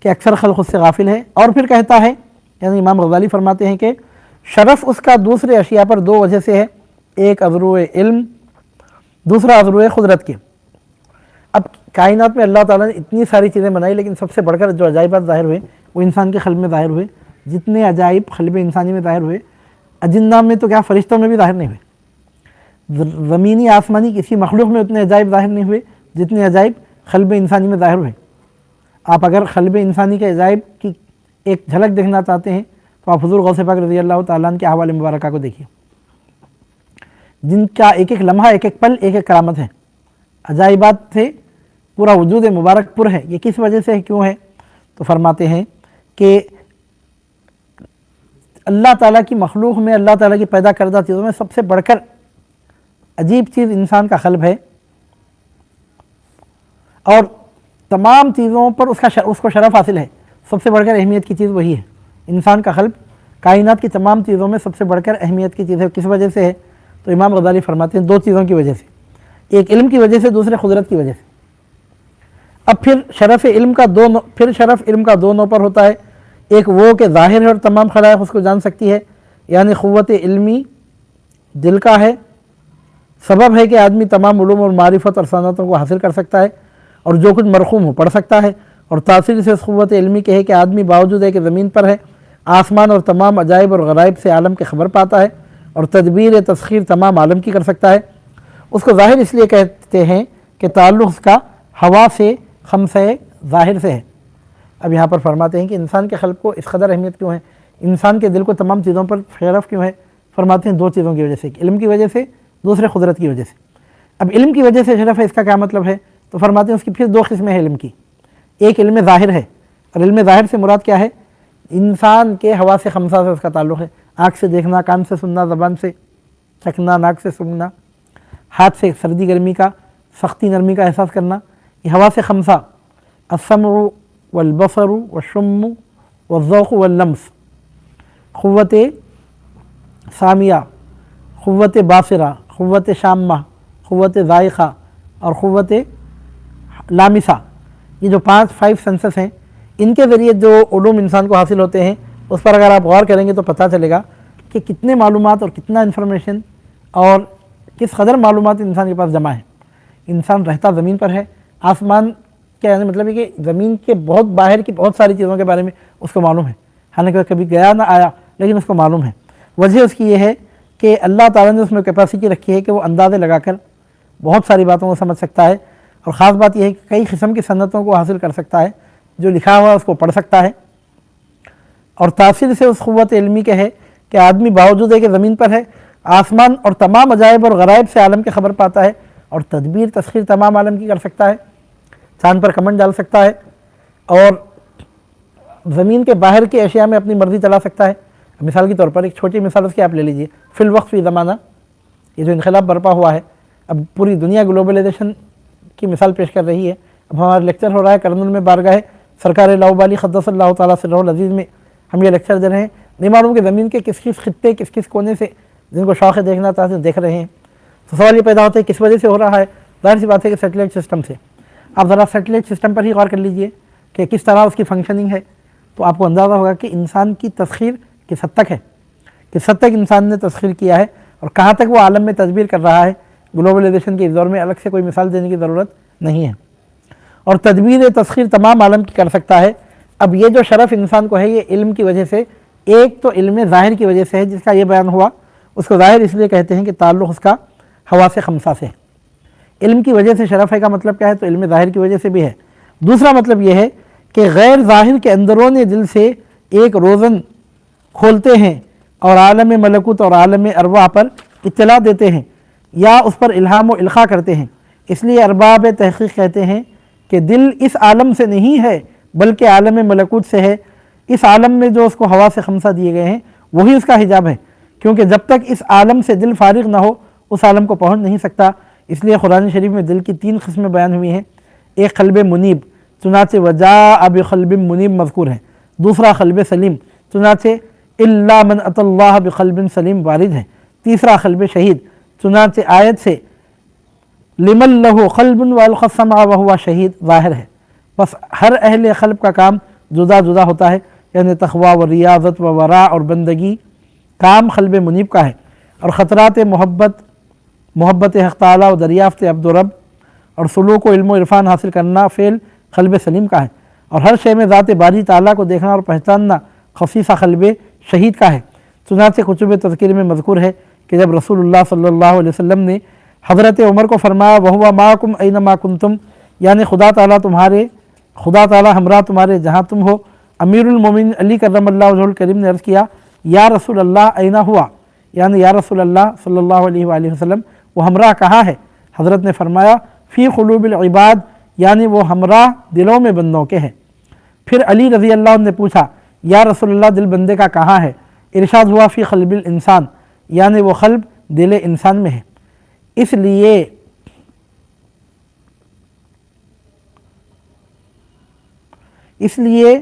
کہ اکثر خلق اس سے غافل ہے، اور پھر کہتا ہے، یعنی امام غزالی فرماتے ہیں کہ شرف اس کا دوسرے اشیاء پر دو وجہ سے ہے، ایک عذرو علم، دوسرا عذرو قدرت کے۔ اب کائنات میں اللہ تعالیٰ نے اتنی ساری چیزیں بنائی، لیکن سب سے بڑھ کر جو عجائبات ظاہر ہوئے وہ انسان کے قلب میں ظاہر ہوئے۔ جتنے عجائب قلب انسانی میں ظاہر ہوئے، اجنہ میں تو کیا فرشتوں میں بھی ظاہر نہیں ہوئے، زمینی آسمانی کسی مخلوق میں اتنے عجائب ظاہر نہیں ہوئے جتنے عجائب قلب انسانی میں ظاہر ہوئے۔ آپ اگر قلب انسانی کے عجائب کی ایک جھلک دیکھنا چاہتے ہیں تو آپ حضور غوث پاک رضی اللہ تعالیٰ عنہ کے احوال مبارکہ کو دیکھیے، جن کا ایک ایک لمحہ، ایک ایک پل، ایک ایک کرامت ہے۔ عجائبات سے پورا وجود مبارک پر ہے۔ یہ کس وجہ سے ہے، کیوں ہے؟ تو فرماتے ہیں کہ اللہ تعالیٰ کی مخلوق میں، اللہ تعالیٰ کی پیدا کردہ چیزوں میں سب سے بڑھ کر عجیب چیز انسان کا قلب ہے، اور تمام چیزوں پر اس کو شرف حاصل ہے۔ سب سے بڑھ کر اہمیت کی چیز وہی ہے، انسان کا قلب کائنات کی تمام چیزوں میں سب سے بڑھ کر اہمیت کی چیز ہے۔ کس وجہ سے ہے؟ تو امام غزالی فرماتے ہیں دو چیزوں کی وجہ سے، ایک علم کی وجہ سے، دوسرے قدرت کی وجہ سے۔ اب پھر شرف علم کا دو نوع پر ہوتا ہے، ایک وہ کہ ظاہر ہے اور تمام خلائق اس کو جان سکتی ہے، یعنی قوت علمی دل کا ہے، سبب ہے کہ آدمی تمام علوم اور معرفت اور صنعتوں کو حاصل کر سکتا ہے اور جو کچھ مرقوم ہو پڑھ سکتا ہے، اور تاثیر سے اس قوت علمی کے ہے کہ آدمی باوجود ہے کہ زمین پر ہے، آسمان اور تمام عجائب اور غرائب سے عالم کی خبر پاتا ہے اور تدبیر تسخیر تمام عالم کی کر سکتا ہے۔ اس کو ظاہر اس لیے کہتے ہیں کہ تعلق اس کا ہوا سے، خمسہ ظاہر سے ہے۔ اب یہاں پر فرماتے ہیں کہ انسان کے قلب کو اس قدر اہمیت کیوں ہے، انسان کے دل کو تمام چیزوں پر شرف کیوں ہے؟ فرماتے ہیں دو چیزوں کی وجہ سے، علم کی وجہ سے، دوسرے قدرت کی وجہ سے۔ اب علم کی وجہ سے شرف ہے، اس کا کیا مطلب ہے؟ تو فرماتے ہیں اس کی پھر دو قسمیں ہیں علم کی، ایک علم ظاہر ہے، اور علم ظاہر سے مراد کیا ہے؟ انسان کے حواس خمسہ سے اس کا تعلق ہے، آنکھ سے دیکھنا، کان سے سننا، زبان سے چکھنا، ناک سے سونگھنا، ہاتھ سے سردی گرمی کا، سختی نرمی کا احساس کرنا، یہ حواس خمسہ، السمع والبصر والشم والذوق واللمس، قوت سامعہ، قوت باصرہ، قوت شامہ، قوت ذائقہ اور قوت لامسہ، یہ جو 5 سینسز ہیں، ان کے ذریعے جو علوم انسان کو حاصل ہوتے ہیں اس پر اگر آپ غور کریں گے تو پتہ چلے گا کہ کتنے معلومات اور کتنا انفارمیشن اور کس قدر معلومات انسان کے پاس جمع ہے۔ انسان رہتا زمین پر ہے، آسمان کیا ہے مطلب ہے کہ زمین کے بہت باہر کی بہت ساری چیزوں کے بارے میں اس کو معلوم ہے، حالانکہ کبھی گیا نہ آیا لیکن اس کو معلوم ہے۔ وجہ اس کی یہ ہے کہ اللہ تعالیٰ نے اس میں کیپیسٹی رکھی ہے کہ وہ اندازے لگا کر بہت ساری باتوں کو سمجھ سکتا ہے، اور خاص بات یہ ہے کہ کئی قسم کی صنعتوں کو حاصل کر سکتا ہے، جو لکھا ہوا اس کو پڑھ سکتا ہے، اور تاثیر سے اس قوت علمی کے ہے کہ آدمی باوجود ہے کہ زمین پر ہے، آسمان اور تمام عجائب اور غرائب سے عالم کی خبر پاتا ہے، اور تدبیر تسخیر تمام عالم کی کر سکتا ہے، چاند پر کمنڈ ڈال سکتا ہے، اور زمین کے باہر کی اشیاء میں اپنی مرضی چلا سکتا ہے۔ مثال کے طور پر ایک چھوٹی مثال اس کی آپ لے لیجئے، فی الوقت فی زمانہ، یہ جو انقلاب برپا ہوا ہے، اب پوری دنیا گلوبلائزیشن کی مثال پیش کر رہی ہے۔ اب ہمارا لیکچر ہو رہا ہے کرنول میں بارگاہ سرکار لاؤبالی قدس اللہ تعالیٰ سرہ العزیز میں، ہم یہ لیکچر دے رہے ہیں، نہیں معلوم کہ زمین کے کس کس خطے، کس کس کونے سے جن کو شوق دیکھنا چاہتے ہیں دیکھ رہے ہیں۔ تو سوال یہ پیدا ہوتا ہے کس وجہ سے ہو رہا ہے؟ ظاہر سی بات ہے کہ سیٹلائٹ سسٹم سے۔ آپ ذرا سیٹلائٹ سسٹم پر ہی غور کر لیجئے کہ کس طرح اس کی فنکشننگ ہے، تو آپ کو اندازہ ہوگا کہ انسان کی تسخیر کس حد تک ہے، کس حد تک انسان نے تسخیر کیا ہے، اور کہاں تک وہ عالم میں تدبیر کر رہا ہے۔ گلوبلائزیشن کے اس دور میں الگ سے کوئی مثال دینے کی ضرورت نہیں ہے، اور تدبیر تسخیر تمام عالم کی کر سکتا ہے۔ اب یہ جو شرف انسان کو ہے یہ علم کی وجہ سے، ایک تو علم ظاہر کی وجہ سے ہے جس کا یہ بیان ہوا، اس کو ظاہر اس لیے کہتے ہیں کہ تعلق اس کا حواس خمسہ سے ہے۔ علم کی وجہ سے شرف ہے کا مطلب کیا ہے؟ تو علم ظاہر کی وجہ سے بھی ہے۔ دوسرا مطلب یہ ہے کہ غیر ظاہر کے اندرون دل سے ایک روزن کھولتے ہیں اور عالم ملکوت اور عالم ارواح پر اطلاع دیتے ہیں یا اس پر الہام و القاء کرتے ہیں۔ اس لیے ارباب تحقیق کہتے ہیں کہ دل اس عالم سے نہیں ہے بلکہ عالم ملکوت سے ہے۔ اس عالم میں جو اس کو حواس خمسہ دیے گئے ہیں وہی اس کا حجاب ہے، کیونکہ جب تک اس عالم سے دل فارغ نہ ہو اس عالم کو پہنچ نہیں سکتا۔ اس لیے قرآن شریف میں دل کی 3 قسمیں بیان ہوئی ہیں۔ ایک قلب منیب، چنانچہ وجاء بقلب منیب مذکور ہے۔ دوسرا قلب سلیم، چنانچہ الا من اتی اللہ بقلب سلیم وارد ہے۔ تیسرا قلب شہید، چنانچہ آیت سے لمن لہ قلب والقی السمع وہو شہید ظاہر ہے۔ بس ہر اہل قلب کا کام جدا جدا ہوتا ہے، یعنی تقویٰ و ریاضت و ورع اور بندگی کام قلب منیب کا ہے، اور خطرات محبت حق تعالیٰ و دریافت عبد و رب اور سلوک و علم و عرفان حاصل کرنا فعل قلب سلیم کا ہے، اور ہر شے میں ذات باری تعالیٰ کو دیکھنا اور پہچاننا خفیفہ قلب شہید کا ہے۔ چنانچہ کتب تذکیر میں مذکور ہے کہ جب رسول اللہ صلی اللہ علیہ وسلم نے حضرت عمر کو فرمایا وَهُوَ مَعَكُمْ أَيْنَمَا كُنْتُمْ، یعنی خدا تعالیٰ ہمراہ تمہارے جہاں تم ہو، امیر المومنین علی کرم اللہ وجہہ الکریم نے عرض کیا یا رسول اللہ اینا ہوا، یعنی یا رسول اللہ صلی اللہ علیہ وآلہ وسلم وہ ہمراہ کہاں ہے؟ حضرت نے فرمایا فی قلوب العباد، یعنی وہ ہمراہ دلوں میں بندوں کے ہے۔ پھر علی رضی اللہ عنہ نے پوچھا یا رسول اللہ دل بندے کا کہاں ہے؟ ارشاد ہوا فی قلب الانسان، یعنی وہ قلب دل انسان میں ہے۔ اس لیے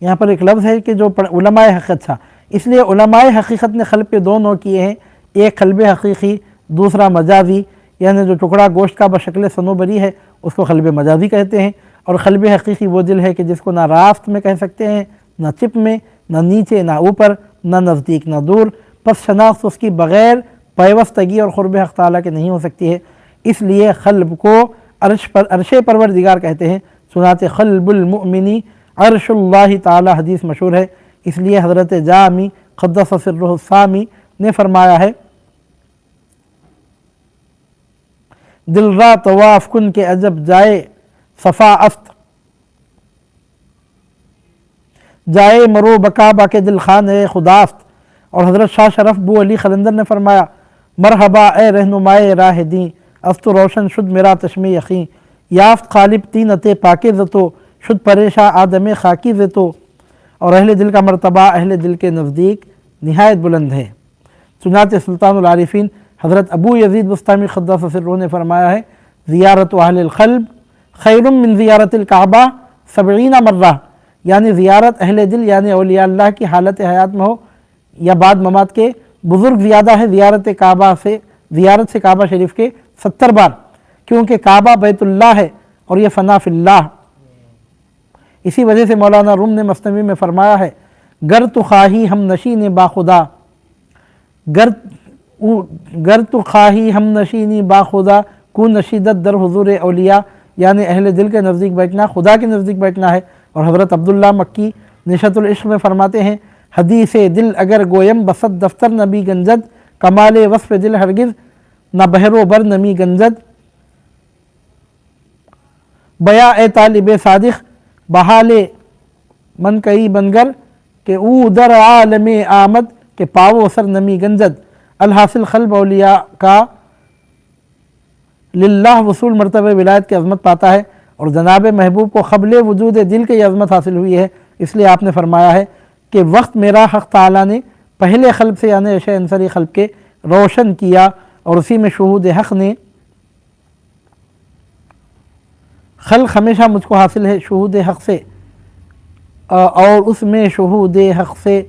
یہاں پر ایک لفظ ہے کہ جو علماء حقیقت تھا، اس لیے علماء حقیقت نے قلب کے 2 نوع کیے ہیں، ایک قلب حقیقی، دوسرا مجازی، یعنی جو ٹکڑا گوشت کا بشکل صنوبری ہے اس کو قلب مجازی کہتے ہیں، اور قلب حقیقی وہ دل ہے کہ جس کو نہ راست میں کہہ سکتے ہیں، نہ چپ میں، نہ نیچے نہ اوپر، نہ نزدیک نہ دور، پس شناخت اس کی بغیر پیوستگی اور قرب حق تعالیٰ کے نہیں ہو سکتی ہے۔ اس لیے قلب کو عرش پروردگار کہتے ہیں، چنانچہ قلب المؤمنی عرش اللہ تعالی حدیث مشہور ہے۔ اس لیے حضرت جامی قدس سرہ السامی نے فرمایا ہے دل را طواف کن کے عجب جائے صفا افت، جائے مرو بکعبہ کے دل خانے خداست۔ اور حضرت شاہ شرف بو علی قلندر نے فرمایا مرحبا اے رہنمائے راہ دیں، از تو روشن شد میرا چشم یقین، یافت غالب طینت پاکیزتو شد پریشاں آدم خاکی زتو۔ اور اہل دل کا مرتبہ اہل دل کے نزدیک نہایت بلند ہے۔ چنانچہ سلطان العارفین حضرت ابو یزید بسطامی قدس سرہ نے فرمایا ہے زیارت اہل القلب خیر من زیارت الکعبہ 70 مرہ، یعنی زیارت اہل دل یعنی اولیاء اللہ کی حالت حیات میں ہو یا بعد ممات کے بزرگ زیادہ ہے زیارت سے کعبہ شریف کے 70 بار، کیونکہ کعبہ بیت اللہ ہے اور یہ فنا فی اللہ۔ اسی وجہ سے مولانا روم نے مثنوی میں فرمایا ہے گر تو خواہی ہم نشین باخدا، گر تو خواہی ہم نشینی باخدا کو نشیدت در حضور اولیاء، یعنی اہل دل کے نزدیک بیٹھنا خدا کے نزدیک بیٹھنا ہے۔ اور حضرت عبداللہ مکی نشأۃ العشق میں فرماتے ہیں حدیث دل اگر گویم بسط دفتر نبی گنجد، کمال وصف دل ہرگز نہ بحر و بر نمی گنجد، بیا اے طالب صادق بحال من کئی بنگر کہ او در عالم آمد کہ پاو سر نمی گنجد۔ الحاصل قلب اولیاء کا للہ وصول مرتبہ ولایت کی عظمت پاتا ہے، اور جناب محبوب کو قبل وجود دل کی عظمت حاصل ہوئی ہے۔ اس لیے آپ نے فرمایا ہے کہ وقت میرا حق تعالیٰ نے پہلے قلب سے یعنی عشق انصری قلب کے روشن کیا، اور اسی میں شہود حق نے خلق ہمیشہ مجھ کو حاصل ہے شہود حق سے، اور اس میں شہود حق سے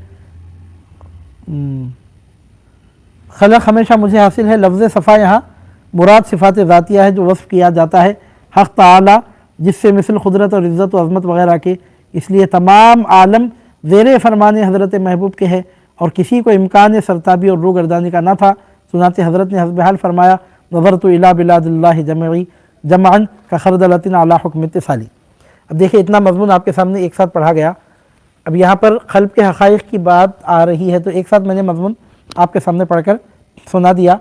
خلق ہمیشہ مجھے حاصل ہے۔ لفظ صفا یہاں مراد صفات ذاتیہ ہے جو وصف کیا جاتا ہے حق تعالی جس سے مثل قدرت اور عزت و عظمت وغیرہ کے، اس لیے تمام عالم زیر فرمان حضرت محبوب کے ہے، اور کسی کو امکان سرتابی اور روگردانی کا نہ تھا۔ چنانچہ حضرت نے حسب حال فرمایا نظرت الی بلاد اللہ جمعا کخردلۃ علی حکم اتصالی۔ اب دیکھیں اتنا مضمون آپ کے سامنے ایک ساتھ پڑھا گیا، اب یہاں پر قلب کے حقائق کی بات آ رہی ہے تو ایک ساتھ میں نے مضمون آپ کے سامنے پڑھ کر سنا دیا۔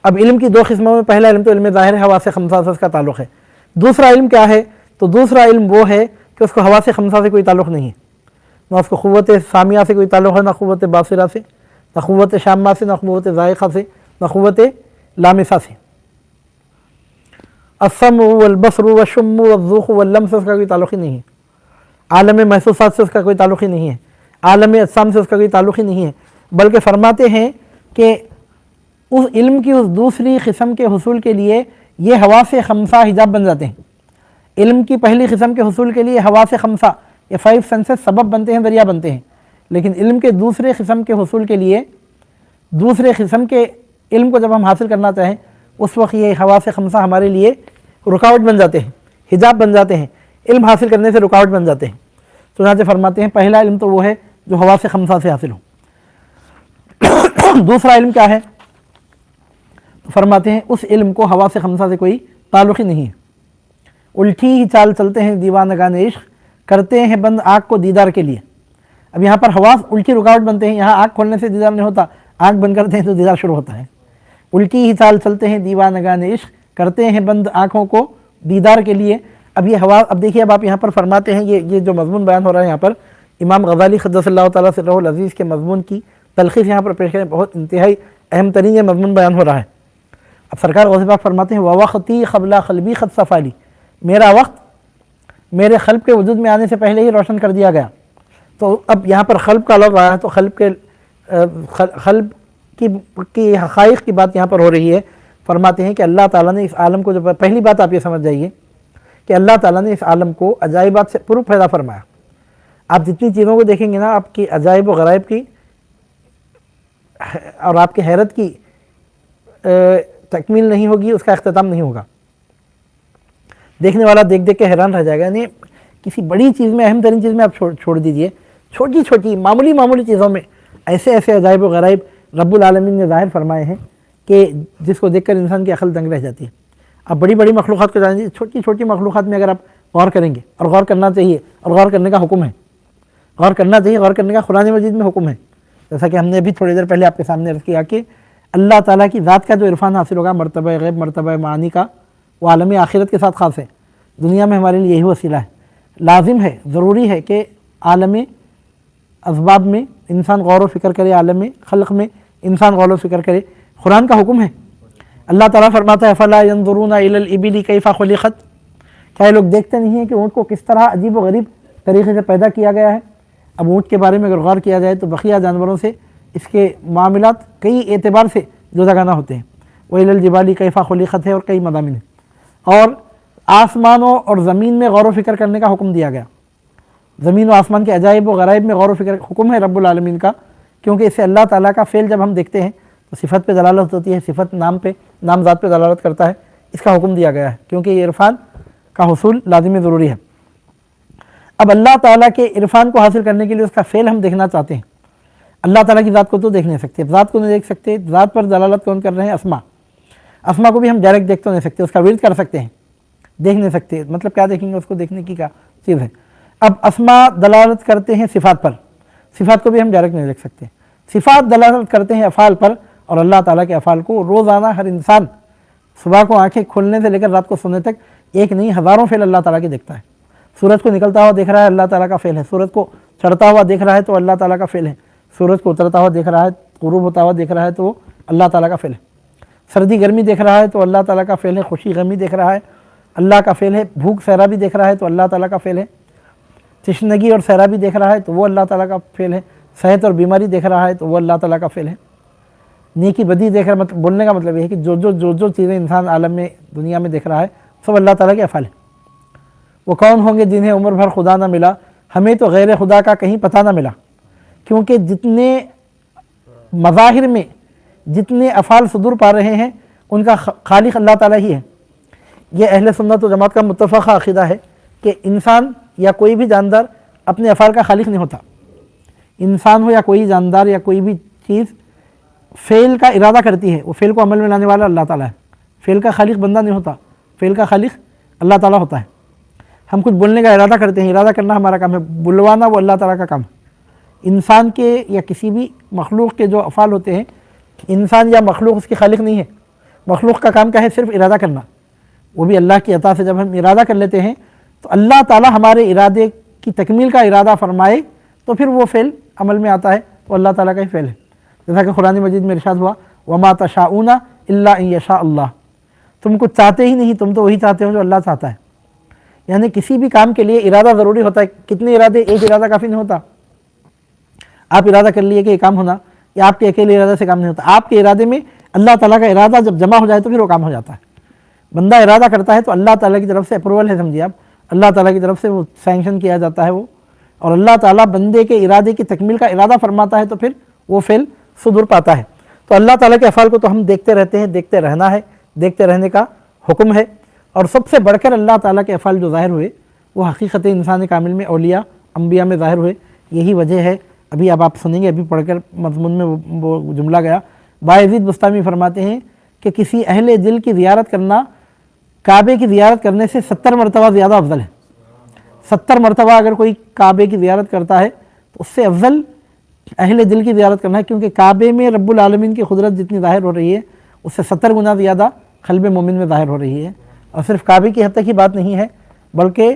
اب علم کی 2 قسموں میں پہلا علم تو علم ظاہر ہے، حواس خمسہ سے اس کا تعلق ہے۔ دوسرا علم کیا ہے؟ تو دوسرا علم وہ ہے کہ اس کو حواس خمسہ سے کوئی تعلق نہیں ہے، نہ اس کو قوت سامیہ سے کوئی تعلق ہے، نہ قوت باصرہ سے، نہ قوت شامہ سے، نہ قوت ذائقہ سے، نہ قوت لامسہ سے۔ السمع والبصر والشم والذوق واللمس سے اس کا کوئی تعلق ہی نہیں ہے، عالم محسوسات سے اس کا کوئی تعلق ہی نہیں ہے، عالم اجسام سے اس کا کوئی تعلق ہی نہیں ہے، بلکہ فرماتے ہیں کہ اس علم کی اس دوسری قسم کے حصول کے لیے یہ حواس خمسہ حجاب بن جاتے ہیں۔ علم کی پہلی قسم کے حصول کے لیے حواس خمسہ یہ 5 سینسز سبب بنتے ہیں، ذریعہ بنتے ہیں، لیکن علم کے دوسرے قسم کے حصول کے لیے، دوسرے قسم کے علم کو جب ہم حاصل کرنا چاہیں اس وقت یہ حواس خمسہ ہمارے لیے رکاوٹ بن جاتے ہیں، حجاب بن جاتے ہیں، علم حاصل کرنے سے رکاوٹ بن جاتے ہیں۔ چنانچہ فرماتے ہیں پہلا علم تو وہ ہے جو حواس خمسہ سے حاصل ہو۔ دوسرا علم کیا ہے؟ فرماتے ہیں اس علم کو حواس خمسہ سے کوئی تعلق ہی نہیں ہے۔ الٹی ہی چال چلتے ہیں دیوانگان عشق، کرتے ہیں بند آنکھ کو دیدار کے لیے۔ اب یہاں پر حواس الٹی رکاوٹ بنتے ہیں، یہاں آنکھ کھولنے سے دیدار نہیں ہوتا، آنکھ بند کرتے ہیں تو دیدار شروع ہوتا ہے۔ الٹی ہی چال چلتے ہیں دیوانگان عشق، کرتے ہیں بند آنکھوں کو دیدار کے لیے۔ اب یہ حواس، اب دیکھیے اب آپ یہاں پر فرماتے ہیں یہ جو مضمون بیان ہو رہا ہے یہاں پر امام غزالی قدس اللہ تعالیٰ سرہ العزیز کے مضمون کی تلخیص یہاں پر پیش کریں، بہت انتہائی اہم ترین یہ مضمون بیان ہو رہا ہے۔ اب سرکار غوث پاک فرماتے ہیں وَوَقْتِي قَبْلَ قَلْبِي قَدْ صَفَا لِي، میرا وقت میرے قلب کے وجود میں آنے سے پہلے ہی روشن کر دیا گیا۔ تو اب یہاں پر قلب کا لفظ آیا ہے تو قلب کی حقائق کی بات یہاں پر ہو رہی ہے۔ فرماتے ہیں کہ اللہ تعالیٰ نے اس عالم کو، جب پہلی بات آپ یہ سمجھ جائیے کہ اللہ تعالیٰ نے اس عالم کو عجائبات سے پر پیدا فرمایا۔ آپ جتنی چیزوں کو دیکھیں گے نا، آپ کی عجائب و غرائب کی اور آپ کی حیرت کی تکمیل نہیں ہوگی، اس کا اختتام نہیں ہوگا۔ دیکھنے والا دیکھ دیکھ کے حیران رہ جائے گا۔ یعنی کسی بڑی چیز میں، اہم ترین چیز میں آپ چھوڑ دیجئے، چھوٹی چھوٹی معمولی چیزوں میں ایسے ایسے عجائب و غرائب رب العالمین نے ظاہر فرمائے ہیں کہ جس کو دیکھ کر انسان کی عقل دنگ رہ جاتی ہے۔ آپ بڑی بڑی مخلوقات کو جانیں، چھوٹی چھوٹی مخلوقات میں اگر آپ غور کریں گے، اور غور کرنا چاہیے، اور غور کرنے کا حکم ہے، غور کرنا چاہیے، غور کرنے کا قرآن مجید میں حکم ہے۔ جیسا کہ ہم نے ابھی تھوڑی دیر پہلے آپ کے سامنے عرض کیا کہ اللہ تعالیٰ کی ذات کا جو عرفان حاصل ہوگا، مرتبہ غیب، مرتبہ معانی کا، وہ عالم آخرت کے ساتھ خاص ہے۔ دنیا میں ہمارے لیے یہی وسیلہ ہے۔ لازم ہے، ضروری ہے کہ عالم اسباب میں انسان غور و فکر کرے، عالم خلق میں انسان غور و فکر کرے۔ قرآن کا حکم ہے۔ اللہ تعالیٰ فرماتا ہے فَلَا يَنظُرُونَ إِلَى الْإِبِلِ كَيْفَ خُلِقَتْ، کیا لوگ دیکھتے نہیں ہیں کہ اونٹ کو کس طرح عجیب و غریب طریقے سے پیدا کیا گیا ہے۔ اب اونٹ کے بارے میں اگر غور کیا جائے تو بقیہ جانوروں سے اس کے معاملات کئی اعتبار سے جداگانہ ہوتے ہیں۔ وَإِلَى الْجِبَالِ كَيْفَ خُلِقَتْ ہے اور کئی مضامین ہیں۔ اور آسمانوں اور زمین میں غور و فکر کرنے کا حکم دیا گیا۔ زمین و آسمان کے عجائب و غرائب میں غور و فکر حکم ہے رب العالمین کا، کیونکہ اس سے اللہ تعالیٰ کا فعل جب ہم دیکھتے ہیں تو صفت پہ دلالت ہوتی ہے، صفت نام پہ، نام ذات پہ دلالت کرتا ہے، اس کا حکم دیا گیا ہے، کیونکہ یہ عرفان کا حصول لازمی ضروری ہے۔ اب اللہ تعالیٰ کے عرفان کو حاصل کرنے کے لیے اس کا فعل ہم دیکھنا چاہتے ہیں۔ اللہ تعالیٰ کی ذات کو تو دیکھ نہیں سکتے، ذات کو نہیں دیکھ سکتے، ذات پر دلالت کون کر رہے ہیں؟ اسما۔ اسما کو بھی ہم ڈائریکٹ دیکھ تو نہیں سکتے، اس کا ورد کر سکتے ہیں، دیکھ نہیں سکتے۔ مطلب کیا دیکھیں گے؟ اس کو دیکھنے کی کیا چیز ہے؟ اب اسما دلالت کرتے ہیں صفات پر، صفات کو بھی ہم ڈائریکٹ نہیں دیکھ سکتے۔ صفات دلالت کرتے ہیں افعال پر، اور اللہ تعالیٰ کے افعال کو روزانہ ہر انسان صبح کو آنکھیں کھولنے سے لے کر رات کو سونے تک ایک نہیں ہزاروں فعل اللہ تعالیٰ کے دیکھتا ہے۔ سورج کو نکلتا ہوا دیکھ رہا ہے، اللہ تعالیٰ کا فعل ہے۔ سورج کو چڑھتا ہوا دیکھ رہا ہے تو اللہ تعالیٰ کا فعل ہے۔ سورج کو اترتا ہوا دیکھ رہا ہے، غروب ہوتا ہوا دیکھ رہا ہے تو وہ اللہ تعالیٰ کا فعل ہے۔ سردی گرمی دیکھ رہا ہے تو اللہ تعالیٰ کا فعل ہے۔ خوشی غمی دیکھ رہا ہے، اللہ کا فعل ہے۔ بھوک سیرابی دیکھ رہا ہے تو اللہ تعالیٰ کا فعل ہے۔ تشنگی اور سیرابی دیکھ رہا ہے تو وہ اللہ تعالیٰ کا فعل ہے۔ صحت اور بیماری دیکھ رہا ہے تو وہ اللہ تعالیٰ کا فعل ہے۔ نیکی بدی دیکھ رہا ہے، مطلب بولنے کا مطلب یہ ہے کہ جو چیزیں انسان عالم میں دنیا میں دیکھ رہا ہے سب اللہ تعالیٰ کے افعال ہیں۔ وہ کون ہوں گے جنہیں عمر بھر خدا نہ ملا، ہمیں تو غیر خدا کا کہیں پتہ نہ ملا۔ کیونکہ جتنے مظاہر میں جتنے افعال صدور پا رہے ہیں ان کا خالق اللہ تعالیٰ ہی ہے۔ یہ اہل سنت و جماعت کا متفقہ عقیدہ ہے کہ انسان یا کوئی بھی جاندار اپنے افعال کا خالق نہیں ہوتا۔ انسان ہو یا کوئی جاندار یا کوئی بھی چیز فعل کا ارادہ کرتی ہے، وہ فعل کو عمل میں لانے والا اللہ تعالیٰ ہے۔ فعل کا خالق بندہ نہیں ہوتا، فعل کا خالق اللہ تعالیٰ ہوتا ہے۔ ہم کچھ بولنے کا ارادہ کرتے ہیں، ارادہ کرنا ہمارا کام ہے، بلوانا وہ اللہ تعالیٰ کا کام ہے۔ انسان کے یا کسی بھی مخلوق کے جو افعال ہوتے ہیں، انسان یا مخلوق اس کی خالق نہیں ہے۔ مخلوق کا کام کیا ہے؟ صرف ارادہ کرنا۔ وہ بھی اللہ کی عطا سے جب ہم ارادہ کر لیتے ہیں تو اللہ تعالیٰ ہمارے ارادے کی تکمیل کا ارادہ فرمائے تو پھر وہ فعل عمل میں آتا ہے، وہ اللہ تعالیٰ کا ہی فعل ہے، جیسا کہ قرآن مجید میں ارشاد ہوا وما تشاؤون الا ان یشاء اللہ، تم کچھ چاہتے ہی نہیں، تم تو وہی چاہتے ہو جو اللہ چاہتا ہے۔ یعنی کسی بھی کام کے لیے ارادہ ضروری ہوتا ہے، کتنے ارادے، ایک ارادہ کافی نہیں ہوتا۔ آپ ارادہ کر لیے کہ یہ کام ہونا، یا آپ کے اکیلے ارادے سے کام نہیں ہوتا، آپ کے ارادے میں اللہ تعالیٰ کا ارادہ جب جمع ہو جائے تو پھر وہ کام ہو جاتا ہے۔ بندہ ارادہ کرتا ہے تو اللہ تعالیٰ کی طرف سے اپروول ہے، سمجھیے آپ، اللہ تعالیٰ کی طرف سے وہ سینکشن کیا جاتا ہے وہ، اور اللہ تعالیٰ بندے کے ارادے کی تکمیل کا ارادہ فرماتا ہے تو پھر وہ فعل صدور پاتا ہے۔ تو اللہ تعالیٰ کے افعال کو تو ہم دیکھتے رہتے ہیں، دیکھتے رہنا ہے، دیکھتے رہنے کا حکم ہے۔ اور سب سے بڑھ کر اللہ تعالیٰ کے افعال جو ظاہر ہوئے وہ حقیقت انسان کامل میں، اولیاء انبیاء میں ظاہر ہوئے۔ یہی وجہ ہے، ابھی اب آپ سنیں گے، ابھی پڑھ کر مضمون میں وہ جملہ گیا، باعزید بستامی فرماتے ہیں کہ کسی اہل دل کی زیارت کرنا کعبے کی زیارت کرنے سے 70 مرتبہ زیادہ افضل ہے۔ 70 مرتبہ اگر کوئی کعبے کی زیارت کرتا ہے تو اس سے افضل اہل دل کی زیارت کرنا ہے، کیونکہ کعبے میں رب العالمین کی قدرت جتنی ظاہر ہو رہی ہے اس سے 70 گنا زیادہ قلب مومن میں ظاہر ہو رہی ہے۔ اور صرف کعبے کی حد تک ہی بات نہیں ہے، بلکہ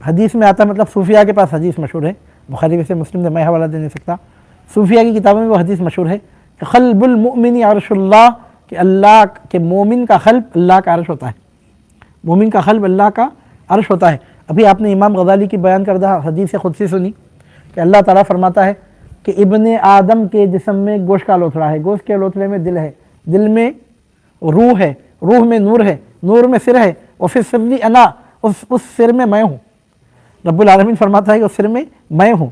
حدیث میں آتا ہے، مطلب صوفیاء کے پاس حدیث مشہور ہے، بخاری میں سے مسلم میں میں حوالہ دے نہیں سکتا، صوفیاء کی کتابوں میں وہ حدیث مشہور ہے کہ قلب المؤمن عرش اللہ، کہ اللہ کے مومن کا قلب اللہ کا عرش ہوتا ہے، مومن کا قلب اللہ کا عرش ہوتا ہے۔ ابھی آپ نے امام غزالی کی بیان کردہ حدیث قدسی سنی کہ اللہ تعالیٰ فرماتا ہے کہ ابن آدم کے جسم میں گوشت کا لوتھڑا ہے، گوشت کے لوتھڑے میں دل ہے، دل میں روح ہے، روح میں نور ہے، نور میں سر ہے، اور پھر سری انا، اس سر میں ہوں۔ رب العالمین فرماتا ہے کہ اس سر میں ہوں۔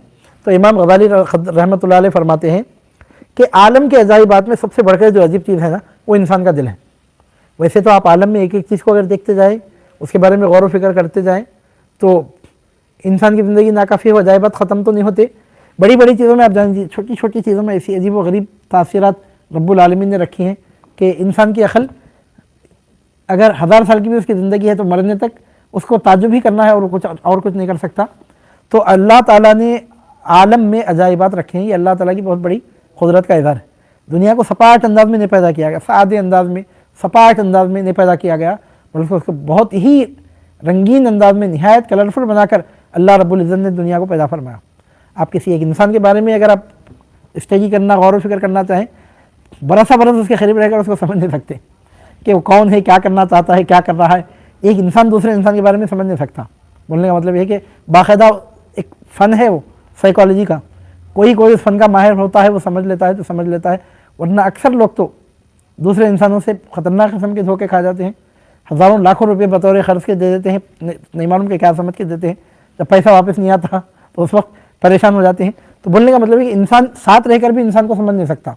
تو امام غزالی رحمۃ اللہ علیہ فرماتے ہیں کہ عالم کے عجائبات میں سب سے بڑھ کر جو عجیب چیز ہے نا وہ انسان کا دل ہے۔ ویسے تو آپ عالم میں ایک ایک چیز کو اگر دیکھتے جائیں، اس کے بارے میں غور و فکر کرتے جائیں تو انسان کی زندگی ناکافی ہو، عجائبات ختم تو نہیں ہوتے۔ بڑی بڑی چیزوں میں آپ جانیں، چھوٹی چھوٹی چیزوں میں ایسی عجیب و غریب تاثیرات رب العالمین نے رکھی ہیں کہ انسان کی عقل اگر 1000 سال کی بھی اس کی زندگی ہے تو مرنے تک اس کو تعجب ہی کرنا ہے اور کچھ نہیں کر سکتا۔ تو اللہ تعالیٰ نے عالم میں عجائبات رکھے ہیں، یہ اللہ تعالیٰ کی بہت بڑی قدرت کا اظہار ہے۔ دنیا کو سپاٹ انداز میں نہیں پیدا کیا گیا، سادے انداز میں، سپاٹ انداز میں نہیں پیدا کیا گیا، بلکہ اس کو بہت ہی رنگین انداز میں، نہایت کلرفل بنا کر اللہ رب العزت نے دنیا کو پیدا فرمایا۔ آپ کسی ایک انسان کے بارے میں اگر آپ اسٹڈی کرنا، غور و فکر کرنا چاہیں، برسا برس اس کے قریب رہ کر اس کو سمجھ نہیں سکتے کہ وہ کون ہے، کیا کرنا چاہتا ہے، کیا کر رہا ہے۔ ایک انسان دوسرے انسان کے بارے میں سمجھ نہیں سکتا۔ بولنے کا مطلب یہ ہے کہ باقاعدہ ایک فن ہے وہ سائیکالوجی کا، کوئی اس فن کا ماہر ہوتا ہے، وہ سمجھ لیتا ہے تو سمجھ لیتا ہے، ورنہ اکثر لوگ تو دوسرے انسانوں سے خطرناک قسم کے دھوکے کھا جاتے ہیں، ہزاروں لاکھوں روپے بطور قرض کے دے دیتے ہیں، نہیں معلوم کہ کیا سمجھ کے دیتے ہیں، جب پیسہ واپس نہیں آتا تو اس وقت پریشان ہو جاتے ہیں۔ تو بولنے کا مطلب ہے کہ انسان ساتھ رہ کر بھی انسان کو سمجھ نہیں سکتا،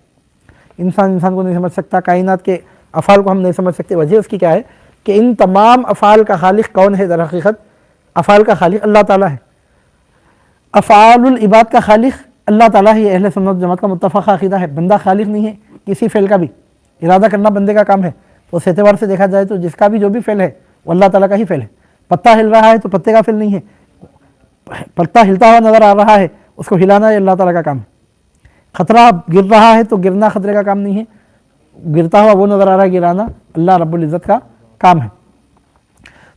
انسان کو نہیں سمجھ سکتا، کائنات کے افعال کو ہم نہیں سمجھ سکتے۔ وجہ اس کی کیا ہے کہ ان تمام افعال کا خالق کون ہے؟ در حقیقت افعال کا خالق اللہ تعالیٰ ہے، افعال العباد کا خالق اللہ تعالیٰ ہی۔ اہل سنت جماعت کا متفقہ عقیدہ ہے، بندہ خالق نہیں ہے کسی فعل کا بھی، ارادہ کرنا بندے کا کام ہے۔ تو اس اعتبار سے دیکھا جائے تو جس کا بھی جو بھی فعل ہے وہ اللہ تعالیٰ کا ہی فعل ہے۔ پتہ ہل رہا ہے تو پتے کا فعل نہیں ہے، پتہ ہلتا ہوا نظر آ رہا ہے اس کو ہلانا یہ اللہ تعالیٰ کا کام ہے۔ خطرہ گر رہا ہے تو گرنا خطرے کا کام نہیں ہے، گرتا ہوا وہ نظر آ رہا ہے، گرانا اللہ رب العزت کا کام ہے۔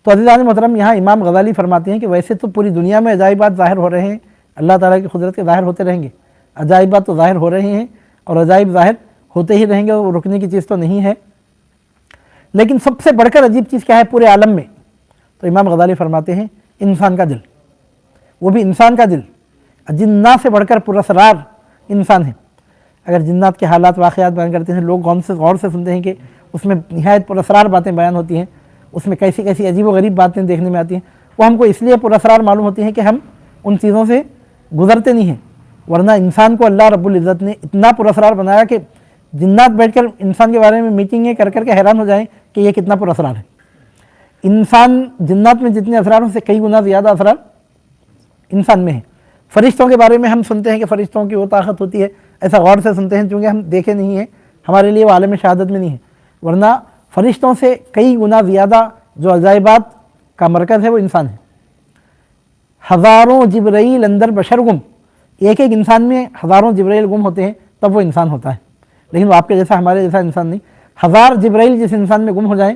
تو عزیزان محترم، یہاں امام غزالی فرماتے ہیں کہ ویسے تو پوری دنیا میں عجائبات ظاہر ہو رہے ہیں، اللہ تعالیٰ کی قدرت کے ظاہر ہوتے رہیں گے، عجائبات تو ظاہر ہو رہے ہیں اور عجائب ظاہر ہوتے ہی رہیں گے، وہ رکنے کی چیز تو نہیں ہے۔ لیکن سب سے بڑھ کر عجیب چیز کیا ہے پورے عالم میں؟ تو امام غزالی فرماتے ہیں انسان کا دل، وہ بھی انسان کا دل جنات سے بڑھ کر پراسرار انسان ہے۔ اگر جنات کے حالات واقعات بیان کرتے ہیں، لوگ غور سے سنتے ہیں کہ اس میں نہایت پراسرار باتیں بیان ہوتی ہیں، اس میں کیسی کیسی عجیب و غریب باتیں دیکھنے میں آتی ہیں، وہ ہم کو اس لیے پراسرار معلوم ہوتی ہیں کہ ہم ان چیزوں سے گزرتے نہیں ہیں، ورنہ انسان کو اللہ رب العزت نے اتنا پراسرار بنایا کہ جنات بیٹھ کر انسان کے بارے میں میٹنگیں کر کے حیران ہو جائیں کہ یہ کتنا پراسرار ہے۔ انسان جنات میں جتنے اسرار سے کئی گنا زیادہ اسرار انسان میں ہے۔ فرشتوں کے بارے میں ہم سنتے ہیں کہ فرشتوں کی وہ طاقت ہوتی ہے، ایسا غور سے سنتے ہیں چونکہ ہم دیکھے نہیں ہیں، ہمارے لیے وہ عالم شہادت میں نہیں ہے، ورنہ فرشتوں سے کئی گنا زیادہ جو عجائبات کا مرکز ہے وہ انسان ہے۔ ہزاروں جبرائیل اندر بشر گم، ایک انسان میں ہزاروں جبرائیل گم ہوتے ہیں تب وہ انسان ہوتا ہے، لیکن وہ آپ کے جیسا ہمارے جیسا انسان نہیں۔ 1000 جبرائیل جس انسان میں گم ہو جائیں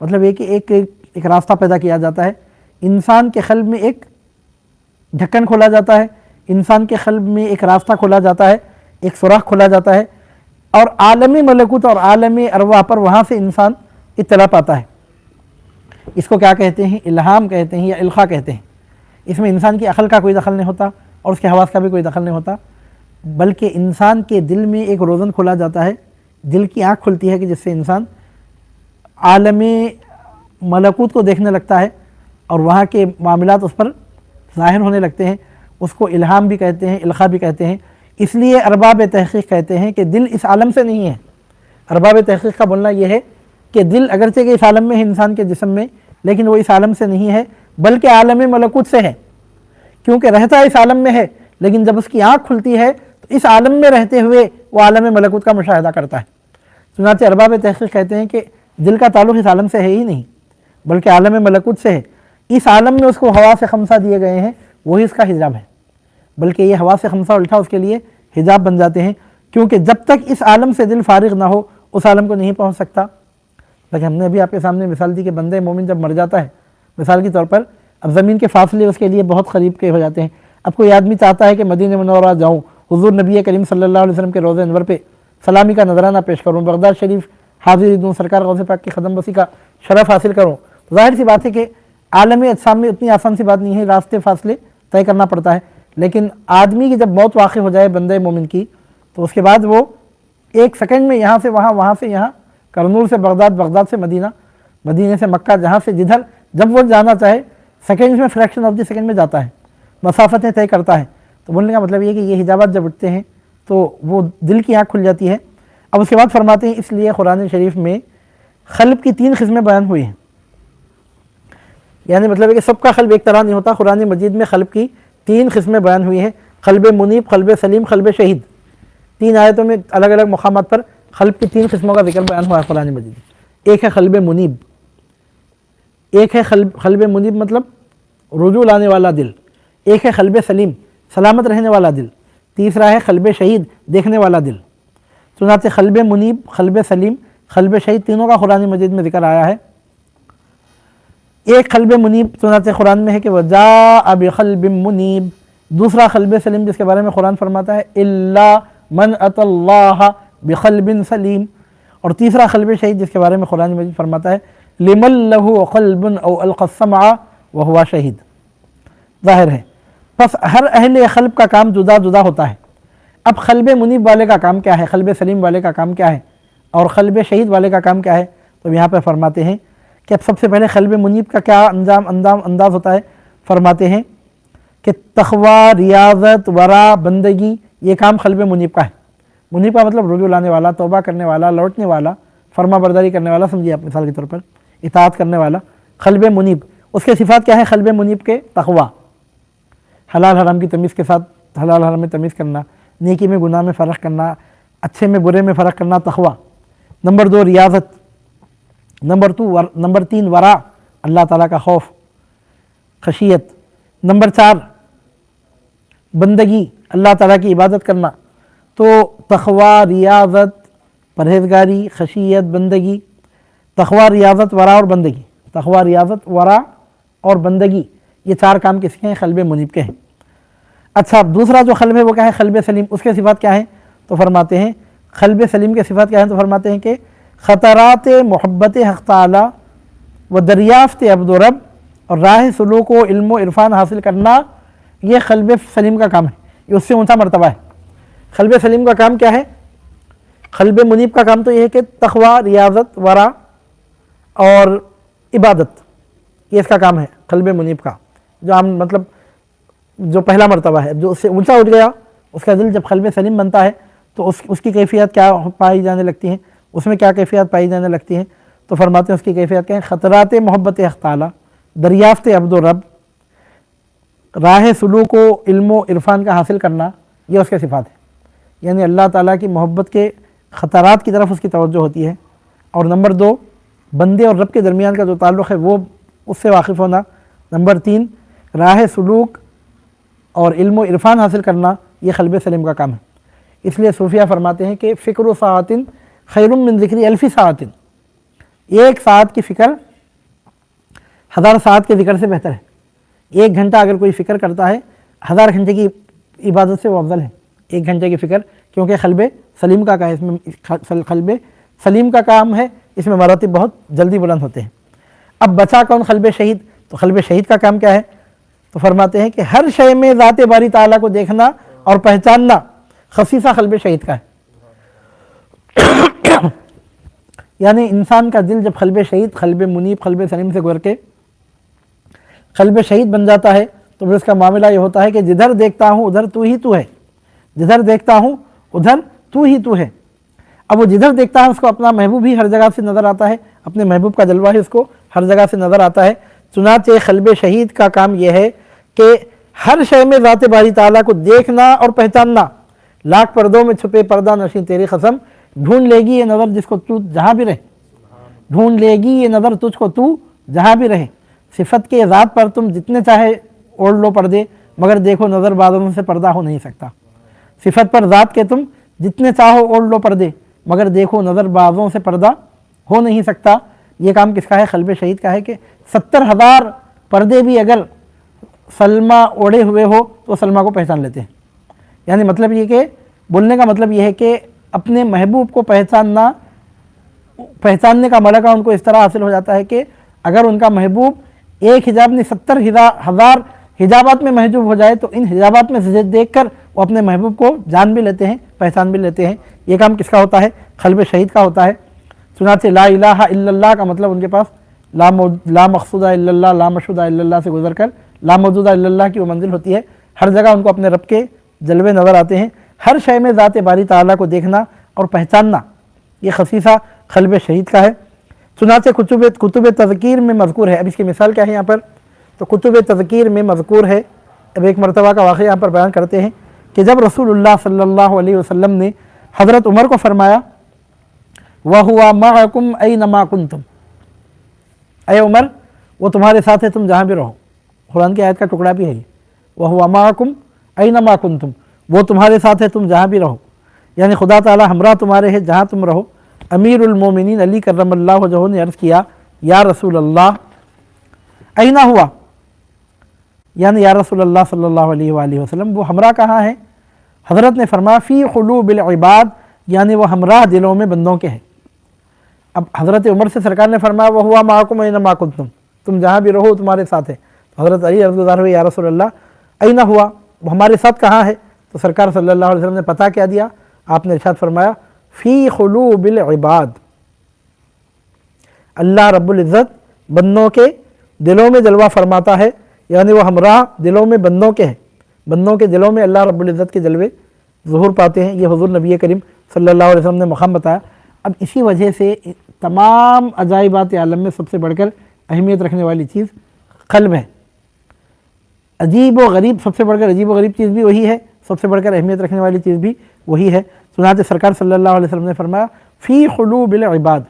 مطلب یہ کہ ایک راستہ پیدا کیا جاتا ہے، انسان کے قلب میں ایک ڈھکن کھولا جاتا ہے، انسان کے قلب میں ایک راستہ کھولا جاتا ہے، ایک سوراخ کھولا جاتا ہے، اور عالمی ملکوت اور عالمی ارواح پر وہاں سے انسان اطلاع پاتا ہے۔ اس کو کیا کہتے ہیں؟ الہام کہتے ہیں یا القاء کہتے ہیں۔ اس میں انسان کی عقل کا کوئی دخل نہیں ہوتا اور اس کے حواس کا بھی کوئی دخل نہیں ہوتا، بلکہ انسان کے دل میں ایک روزن کھولا جاتا ہے، دل کی آنکھ کھلتی ہے کہ جس سے انسان عالم ملکوت کو دیکھنے لگتا ہے اور وہاں کے معاملات اس پر ظاہر ہونے لگتے ہیں۔ اس کو الہام بھی کہتے ہیں، القاء بھی کہتے ہیں۔ اس لیے ارباب تحقیق کہتے ہیں کہ دل اس عالم سے نہیں ہے۔ ارباب تحقیق کا بولنا یہ ہے کہ دل اگرچہ کہ اس عالم میں ہے، انسان کے جسم میں، لیکن وہ اس عالم سے نہیں ہے بلکہ عالم ملکوت سے ہے، کیونکہ رہتا اس عالم میں ہے، لیکن جب اس کی آنکھ کھلتی ہے تو اس عالم میں رہتے ہوئے وہ عالم ملکوت کا مشاہدہ کرتا ہے۔ چنانچہ ارباب تحقیق کہتے ہیں کہ دل کا تعلق اس عالم سے ہے ہی نہیں بلکہ عالم ملکوت سے ہے۔ اس عالم میں اس کو حواس خمسہ دیے گئے ہیں، وہی اس کا حجاب ہے، بلکہ یہ حواس خمسہ الٹا اس کے لیے حجاب بن جاتے ہیں، کیونکہ جب تک اس عالم سے دل فارغ نہ ہو اس عالم کو نہیں پہنچ سکتا۔ لیکن ہم نے ابھی آپ کے سامنے مثال دی کہ بندے مومن جب مر جاتا ہے، مثال کے طور پر اب زمین کے فاصلے اس کے لیے بہت قریب کے ہو جاتے ہیں۔ اب کوئی آدمی چاہتا ہے کہ مدینہ منورہ جاؤں، حضور نبی کریم صلی اللہ علیہ وسلم کے روضہ انور پہ سلامی کا نذرانہ پیش کروں، بغداد شریف حاضری دوں، سرکار غوث پاک کی قدم بسی کا شرف حاصل کروں، ظاہر سی بات ہے کہ عالم اجسام میں اتنی آسان سی بات نہیں ہے، راستے فاصلے طے کرنا پڑتا ہے۔ لیکن آدمی کی جب موت واقع ہو جائے بندے مومن کی، تو اس کے بعد وہ ایک سیکنڈ میں یہاں سے وہاں، وہاں سے یہاں، کرنول سے بغداد، بغداد سے مدینہ، مدینہ سے مکہ، جہاں سے جدھر جب وہ جانا چاہے سیکنڈ میں، فریکشن آف دی سیکنڈ میں جاتا ہے، مسافتیں طے کرتا ہے۔ تو بولنے کا مطلب یہ کہ یہ حجابات جب اٹھتے ہیں تو وہ دل کی آنکھ کھل جاتی ہے۔ اب اس کے بعد فرماتے ہیں اس لیے قرآن شریف میں قلب کی 3 قسمیں بیان ہوئی ہیں، یعنی مطلب ہے کہ سب کا قلب ایک طرح نہیں ہوتا۔ قرآن مجید میں قلب کی 3 قسمیں بیان ہوئی ہیں، قلب منیب، قلب سلیم، قلب شہید۔ 3 آیتوں میں الگ الگ مقامات پر قلب کی 3 قسموں کا ذکر بیان ہوا ہے قرآن مجید میں۔ ایک ہے قلب منیب، ایک ہے قلب منیب مطلب رجوع لانے والا دل، ایک ہے قلب سلیم سلامت رہنے والا دل، تیسرا ہے قلب شہید دیکھنے والا دل۔ چنانچہ قلب منیب، قلب سلیم، قلب شہید تینوں کا قرآن مجید میں ذکر آیا ہے۔ ایک قلب منیب چنانچہ قرآن میں ہے کہ وَجَاءَ بِقَلْبٍ مُنِيبٍ، دوسرا قلب سلیم جس کے بارے میں قرآن فرماتا ہے إِلَّا مَنْ أَتَى اللَّهَ بِقَلْبٍ سَلِيمٍ، اور تیسرا قلب شہید جس کے بارے میں قرآن مجید فرماتا ہے لِمَن لَهُ قَلْبٌ أَوْ أَلْقَى السَّمْعَ وَهُوَ شَهِيدٌ۔ ظاہر ہے پس ہر اہل قلب کا کام جدا جدا ہوتا ہے۔ اب قلب منیب والے کا کام کیا ہے، قلب سلیم والے کا کام کیا ہے، اور قلب شہید والے کا کام کیا ہے؟ تو یہاں پہ فرماتے ہیں کہ اب سب سے پہلے قلب منیب کا کیا انداز ہوتا ہے؟ فرماتے ہیں کہ تقوی، ریاضت، ورع، بندگی، یہ کام قلب منیب کا ہے۔ منیب کا مطلب رجوع لانے والا، توبہ کرنے والا، لوٹنے والا، فرما برداری کرنے والا، سمجھیے آپ مثال کے طور پر اطاعت کرنے والا، قلب منیب۔ اس کے صفات کیا ہے قلب منیب کے؟ تقوی، حلال حرام کی تمیز کے ساتھ حلال حرام میں تمیز کرنا، نیکی میں گناہ میں فرق کرنا، اچھے میں برے میں فرق کرنا، تقوی۔ نمبر 2 ریاضت، نمبر 3 ورع، اللہ تعالیٰ کا خوف، خشیت۔ نمبر 4 بندگی، اللہ تعالیٰ کی عبادت کرنا۔ تو تقوی، ریاضت، پرہیزگاری، خشیت، بندگی، تقوی، ریاضت، ورع اور بندگی۔ تقوی، ریاضت، ورع اور بندگی، یہ 4 کام کس کے ہیں؟ قلب منیب کے ہیں۔ اچھا دوسرا جو قلب ہے وہ کیا ہے؟ قلب سلیم۔ اس کے صفات کیا ہیں؟ تو فرماتے ہیں قلب سلیم کے صفات کیا ہیں؟ تو فرماتے ہیں کہ خطرات محبت حق تعالی و دریافت عبد و رب اور راہ سلوک و علم و عرفان حاصل کرنا، یہ قلب سلیم کا کام ہے، یہ اس سے اونچا مرتبہ ہے۔ قلب سلیم کا کام کیا ہے؟ قلب منیب کا کام تو یہ ہے کہ تقوی، ریاضت، ورع اور عبادت، یہ اس کا کام ہے قلب منیب کا، جو ہم مطلب جو پہلا مرتبہ ہے، جو اس سے اونچا اٹھ گیا اس کا دل جب قلب سلیم بنتا ہے تو اس کی کیفیت کیا پائی جانے لگتی ہیں، اس میں کیا کیفیت پائی جانے لگتی ہیں؟ تو فرماتے ہیں اس کی کیفیت کیا ہے؟ خطرات محبت حق تعالی، دریافت عبد و رب، راہ سلوک و علم و عرفان کا حاصل کرنا، یہ اس کے صفات ہے، یعنی اللہ تعالیٰ کی محبت کے خطرات کی طرف اس کی توجہ ہوتی ہے۔ اور نمبر 2 بندے اور رب کے درمیان کا جو تعلق ہے وہ اس سے واقف ہونا۔ نمبر 3 راہ سلوک اور علم و عرفان حاصل کرنا، یہ قلب سلیم کا کام ہے۔ اس لیے صوفیہ فرماتے ہیں کہ فکر و ساعتن خیر من ذکر الف ساعتن، ایک ساعت کی فکر 1000 ساعت کے ذکر سے بہتر ہے۔ 1 گھنٹہ اگر کوئی فکر کرتا ہے 1000 گھنٹے کی عبادت سے وہ افضل ہے۔ 1 گھنٹے کی فکر، کیونکہ قلب سلیم کا ہے، اس میں قلب سلیم کا کام ہے، اس میں مراتب بہت جلدی بلند ہوتے ہیں۔ اب بچا کون؟ قلب شہید۔ تو قلب شہید کا کام کیا ہے؟ تو فرماتے ہیں کہ ہر شے میں ذات باری تعالیٰ کو دیکھنا اور پہچاننا خصیصہ قلب شہید کا ہے۔ یعنی انسان کا دل جب قلب شہید، قلب منیب، قلب سلیم سے گزر کے قلب شہید بن جاتا ہے تو پھر اس کا معاملہ یہ ہوتا ہے کہ جدھر دیکھتا ہوں ادھر تو ہی تو ہے، جدھر دیکھتا ہوں ادھر تو ہی تو ہے۔ اب وہ جدھر دیکھتا ہے اس کو اپنا محبوب ہی ہر جگہ سے نظر آتا ہے، اپنے محبوب کا جلوہ ہی اس کو ہر جگہ سے نظر آتا ہے۔ چنانچہ قلب شہید کا کام یہ ہے کہ ہر شے میں ذات باری تعالیٰ کو دیکھنا اور پہچاننا۔ لاکھ پردوں میں چھپے پردہ نشیں تیری قسم، ڈھونڈ لے گی یہ نظر جس کو تو جہاں بھی رہے، ڈھونڈ لے گی یہ نظر تجھ کو تو جہاں بھی رہے۔ صفت کے ذات پر تم جتنے چاہے اوڑھ لو پردے، مگر دیکھو نظر بازوں سے پردہ ہو نہیں سکتا۔ صفت پر ذات کے تم جتنے چاہو اوڑھ لو پردے، مگر دیکھو نظر بازوں سے پردہ ہو نہیں سکتا۔ یہ کام کس کا ہے؟ قلب شہید کا ہے کہ 70,000 پردے بھی اگر سلمہ اوڑھے ہوئے ہو تو سلمہ کو پہچان لیتے ہیں۔ یعنی مطلب یہ کہ بولنے کا مطلب یہ ہے کہ اپنے محبوب کو پہچاننے کا ملکہ ان کو اس طرح حاصل ہو جاتا ہے کہ اگر ان کا محبوب ایک حجاب نہیں 70,000 حجابات میں محجوب ہو جائے تو ان حجابات میں سے دیکھ کر وہ اپنے محبوب کو جان بھی لیتے ہیں، پہچان بھی لیتے ہیں۔ یہ کام کس کا ہوتا ہے؟ قلب شہید کا ہوتا ہے۔ چنانچہ لا الہ الا اللہ کا مطلب ان کے پاس لا مقصودہ الا اللہ، لا مشہودہ الا اللہ سے گزر کر لا موجودہ الا اللہ کی وہ منزل ہوتی ہے۔ ہر جگہ ان کو اپنے رب کے جلوے نظر آتے ہیں۔ ہر شے میں ذات باری تعالیٰ کو دیکھنا اور پہچاننا یہ خصیصہ قلب شہید کا ہے۔ چنانچہ کتب تذکیر میں مذکور ہے۔ اب اس کی مثال کیا ہے یہاں پر؟ تو کتب تذکیر میں مذکور ہے، اب ایک مرتبہ کا واقعہ یہاں پر بیان کرتے ہیں کہ جب رسول اللہ صلی اللہ علیہ وسلم نے حضرت عمر کو فرمایا وَهُوَ مَعَكُمْ أَيْنَمَا كُنْتُمْ، اے عمر وہ تمہارے ساتھ ہے تم جہاں بھی رہو۔ قرآن کی آیت کا ٹکڑا بھی ہے یہ، وَهُوَ مَعَكُمْ أَيْنَمَا كُنْتُمْ، وہ تمہارے ساتھ ہے تم جہاں بھی رہو، یعنی خدا تعالی ہمراہ تمہارے ہے جہاں تم رہو۔ امیر المومنین علی کرم اللہ وجہہ نے عرض کیا یا رسول اللہ اینا ہوا، یعنی یا رسول اللہ صلی اللہ علیہ وآلہ وسلم وہ ہمراہ کہاں ہے؟ حضرت نے فرمایا فی قلوب العباد، یعنی وہ ہمراہ دلوں میں بندوں کے ہے۔ اب حضرت عمر سے سرکار نے فرمایا وَهُوَ مَعَكُمْ أَيْنَمَا كُنْتُمْ، تم جہاں بھی رہو تمہارے ساتھ ہے۔ تو حضرت علی عرض گزار ہوئے یا رسول اللہ اینا ہوا، وہ ہمارے ساتھ کہاں ہے؟ تو سرکار صلی اللہ علیہ وسلم نے پتہ کیا دیا؟ آپ نے ارشاد فرمایا فی قلوب العباد، اللہ رب العزت بندوں کے دلوں میں جلوہ فرماتا ہے، یعنی وہ ہمراہ دلوں میں بندوں کے ہے، بندوں کے دلوں میں اللہ رب العزت کے جلوے ظہور پاتے ہیں۔ یہ حضور نبی کریم صلی اللہ علیہ وسلم نے مقام بتایا۔ اب اسی وجہ سے تمام عجائبات عالم میں سب سے بڑھ کر اہمیت رکھنے والی چیز قلب ہے۔ عجیب و غریب، سب سے بڑھ کر عجیب و غریب چیز بھی وہی ہے، سب سے بڑھ کر اہمیت رکھنے والی چیز بھی وہی ہے۔ چنانچہ سرکار صلی اللہ علیہ وسلم نے فرمایا فی قلوب العباد،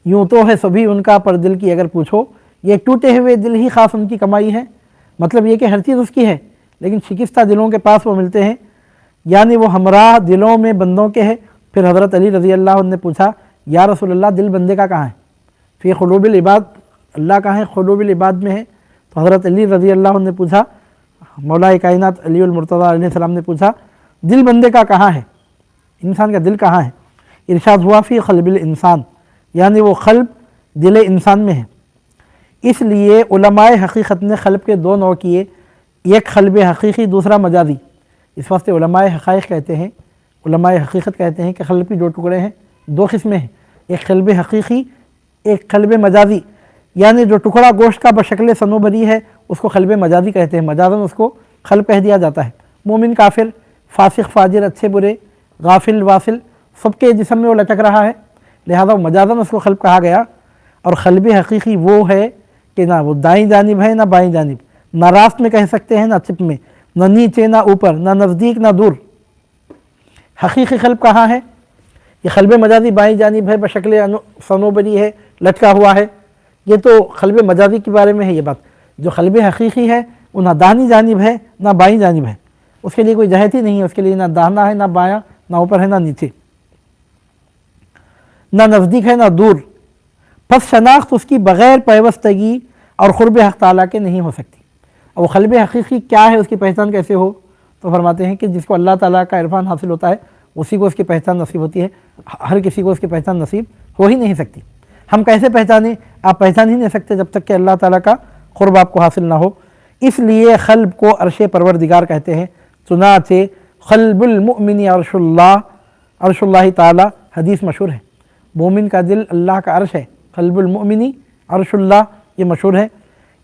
یوں تو ہے سبھی ان کا پر دل کی اگر پوچھو، یہ ٹوٹے ہوئے دل ہی خاص ان کی کمائی ہے۔ مطلب یہ کہ ہر چیز اس کی ہے لیکن شکستہ دلوں کے پاس وہ ملتے ہیں، یعنی وہ ہمراہ دلوں میں بندوں کے ہے۔ پھر حضرت علی رضی اللہ عنہ نے پوچھا یا رسول اللہ دل بندے کا کہاں ہے؟ فی قلوب العباد، اللہ کہاں ہے؟ قلوب العباد میں ہے۔ تو حضرت علی رضی اللہ عنہ نے پوچھا، مولا کائنات علی المرتضیٰ علیہ السلام نے پوچھا دل بندے کا کہاں ہے؟ انسان کا دل کہاں ہے؟ ارشاد ہوا فی قلب الانسان، یعنی وہ قلب دل انسان میں ہے۔ اس لیے علماء حقیقت نے قلب کے 2 نوع کیے، ایک قلب حقیقی دوسرا مجازی۔ اس واسطے علماء حقائق کہتے ہیں، علماء حقیقت کہتے ہیں کہ قلب کی 2 ٹکڑے ہیں، 2 قسمیں ہیں، ایک قلب حقیقی ایک قلب مجازی۔ یعنی جو ٹکڑا گوشت کا بشکل صنوبری ہے اس کو قلب مجازی کہتے ہیں، مجازاً اس کو قلب کہہ دیا جاتا ہے۔ مومن کافر، فاسق فاجر، اچھے برے، غافل واصل، سب کے جسم میں وہ لٹک رہا ہے، لہذا مجازاً اس کو قلب کہا گیا۔ اور قلب حقیقی وہ ہے کہ نہ وہ دائیں جانب ہے نہ بائیں جانب، نہ راست میں کہہ سکتے ہیں نہ چپ میں، نہ نیچے نہ اوپر، نہ نزدیک نہ دور۔ حقیقی قلب کہاں ہے؟ یہ قلب مجازی بائیں جانب ہے، بشکل صنوبری ہے، لٹکا ہوا ہے۔ یہ تو قلب مجازی کے بارے میں ہے یہ بات۔ جو قلب حقیقی ہے وہ نہ داہنی جانب ہے نہ بائیں جانب ہے، اس کے لیے کوئی جہت ہی نہیں ہے، اس کے لیے نہ داہنا ہے نہ بایاں، نہ اوپر ہے نہ نیچے، نہ نزدیک ہے نہ دور۔ پس شناخت اس کی بغیر پیوستگی اور قرب حق تعالیٰ کے نہیں ہو سکتی۔ اور قلب حقیقی کیا ہے، اس کی پہچان کیسے ہو؟ تو فرماتے ہیں کہ جس کو اللہ تعالیٰ کا عرفان حاصل ہوتا ہے اسی کو اس کی پہچان نصیب ہوتی ہے، ہر کسی کو اس کی پہچان نصیب ہو ہی نہیں سکتی۔ ہم کیسے پہچانیں؟ آپ پہچان ہی نہیں سکتے جب تک کہ اللہ تعالیٰ کا قرب آپ کو حاصل نہ ہو۔ اس لیے قلب کو عرش پروردگار کہتے ہیں، چنانچہ قلب المؤمن عرش اللہ، عرش اللہ تعالیٰ حدیث مشہور ہے، مومن کا دل اللہ کا عرش ہے، قلب المؤمن عرش اللہ، یہ مشہور ہے۔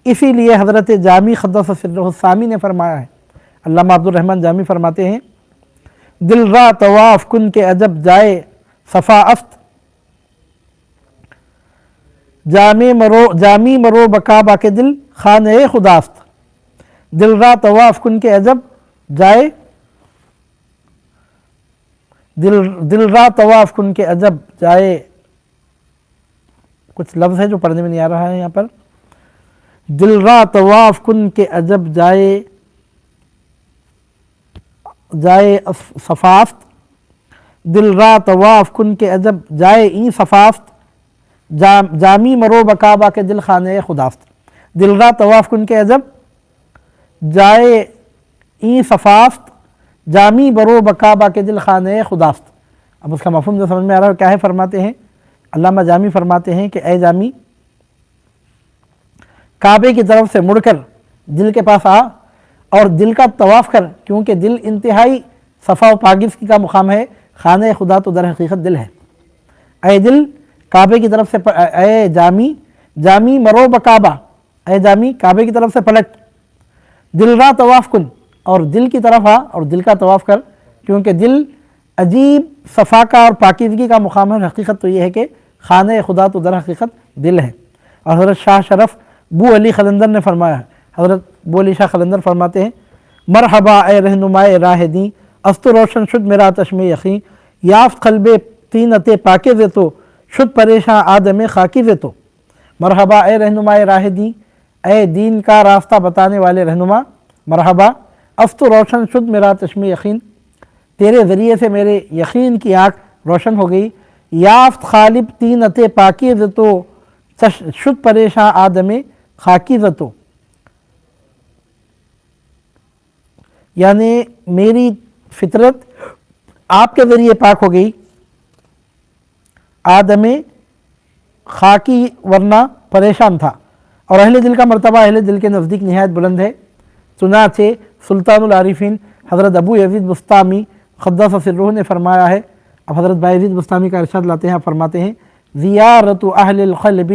اسی لیے حضرت جامی قدس سرہ السامی نے فرمایا ہے، علامہ عبد الرحمن جامی فرماتے ہیں، دل را طواف کن کے عجب جائے صفا افت، جامی مرو بکعبہ کے دل خانہ خداست۔ دل را طواف کن کے عجب جائے، دل را طواف کن کے عجب جائے، کچھ لفظ ہے جو پڑھنے میں نہیں آ رہا ہے یہاں پر، دل را طواف کن کے عجب جائے صفافت، دل را طواف کن کے عجب جائے این صفافت، جامی مرو بکعبہ کے دل خانہ خداست۔ دل را طواف کن کے عجب جائے این صفافت، جامی مرو بکعبہ کے دل خانہ خداست۔ اب اس کا مفہوم جو سمجھ میں آ رہا ہے کیا ہے؟ فرماتے ہیں علامہ جامی فرماتے ہیں کہ اے جامی، کعبے کی طرف سے مڑ کر دل کے پاس آ اور دل کا طواف کر، کیونکہ دل انتہائی صفا و پاکیزگی کا مقام ہے، خانہ خدا تو در حقیقت دل ہے۔ اے دل کعبے کی طرف سے اے جامی مرو بکعبہ، اے جامی کعبے کی طرف سے پلٹ، دل را طواف کن اور دل کی طرف آ اور دل کا طواف کر، کیونکہ دل عجیب صفا کا اور پاکیزگی کا مقام ہے۔ حقیقت تو یہ ہے کہ خانہ خدا تو در حقیقت دل ہے۔ اور حضرت شاہ شرف بو علی خلندر نے فرمایا، حضرت بو علی شاہ خلندر فرماتے ہیں، مرحبا اے رہنمائے راہ دیں، از تو روشن شد میرا چشم یقین، یافت قلب طینت پاکیز تو شد پریشاں آدم خاکیز تو۔ مرحبا اے رہنمائے راہ دیں، اے دین کا راستہ بتانے والے رہنما، مرحبا، از تو روشن شد میرا چشم یقین، تیرے ذریعے سے میرے یقین کی آنکھ روشن ہو گئی، یافت قالب طینت پاکیز تو شد پریشاں آدم خاکیز تو، یعنی میری فطرت آپ کے ذریعے پاک ہو گئی، آدم خاکی ورنہ پریشان تھا۔ اور اہل دل کا مرتبہ اہل دل کے نزدیک نہایت بلند ہے، چنانچہ سلطان العارفین حضرت ابو یزید بسطامی قدس سرہ نے فرمایا ہے۔ اب حضرت بایزید بسطامی کا ارشاد لاتے ہیں، فرماتے ہیں، زیارت اہل القلب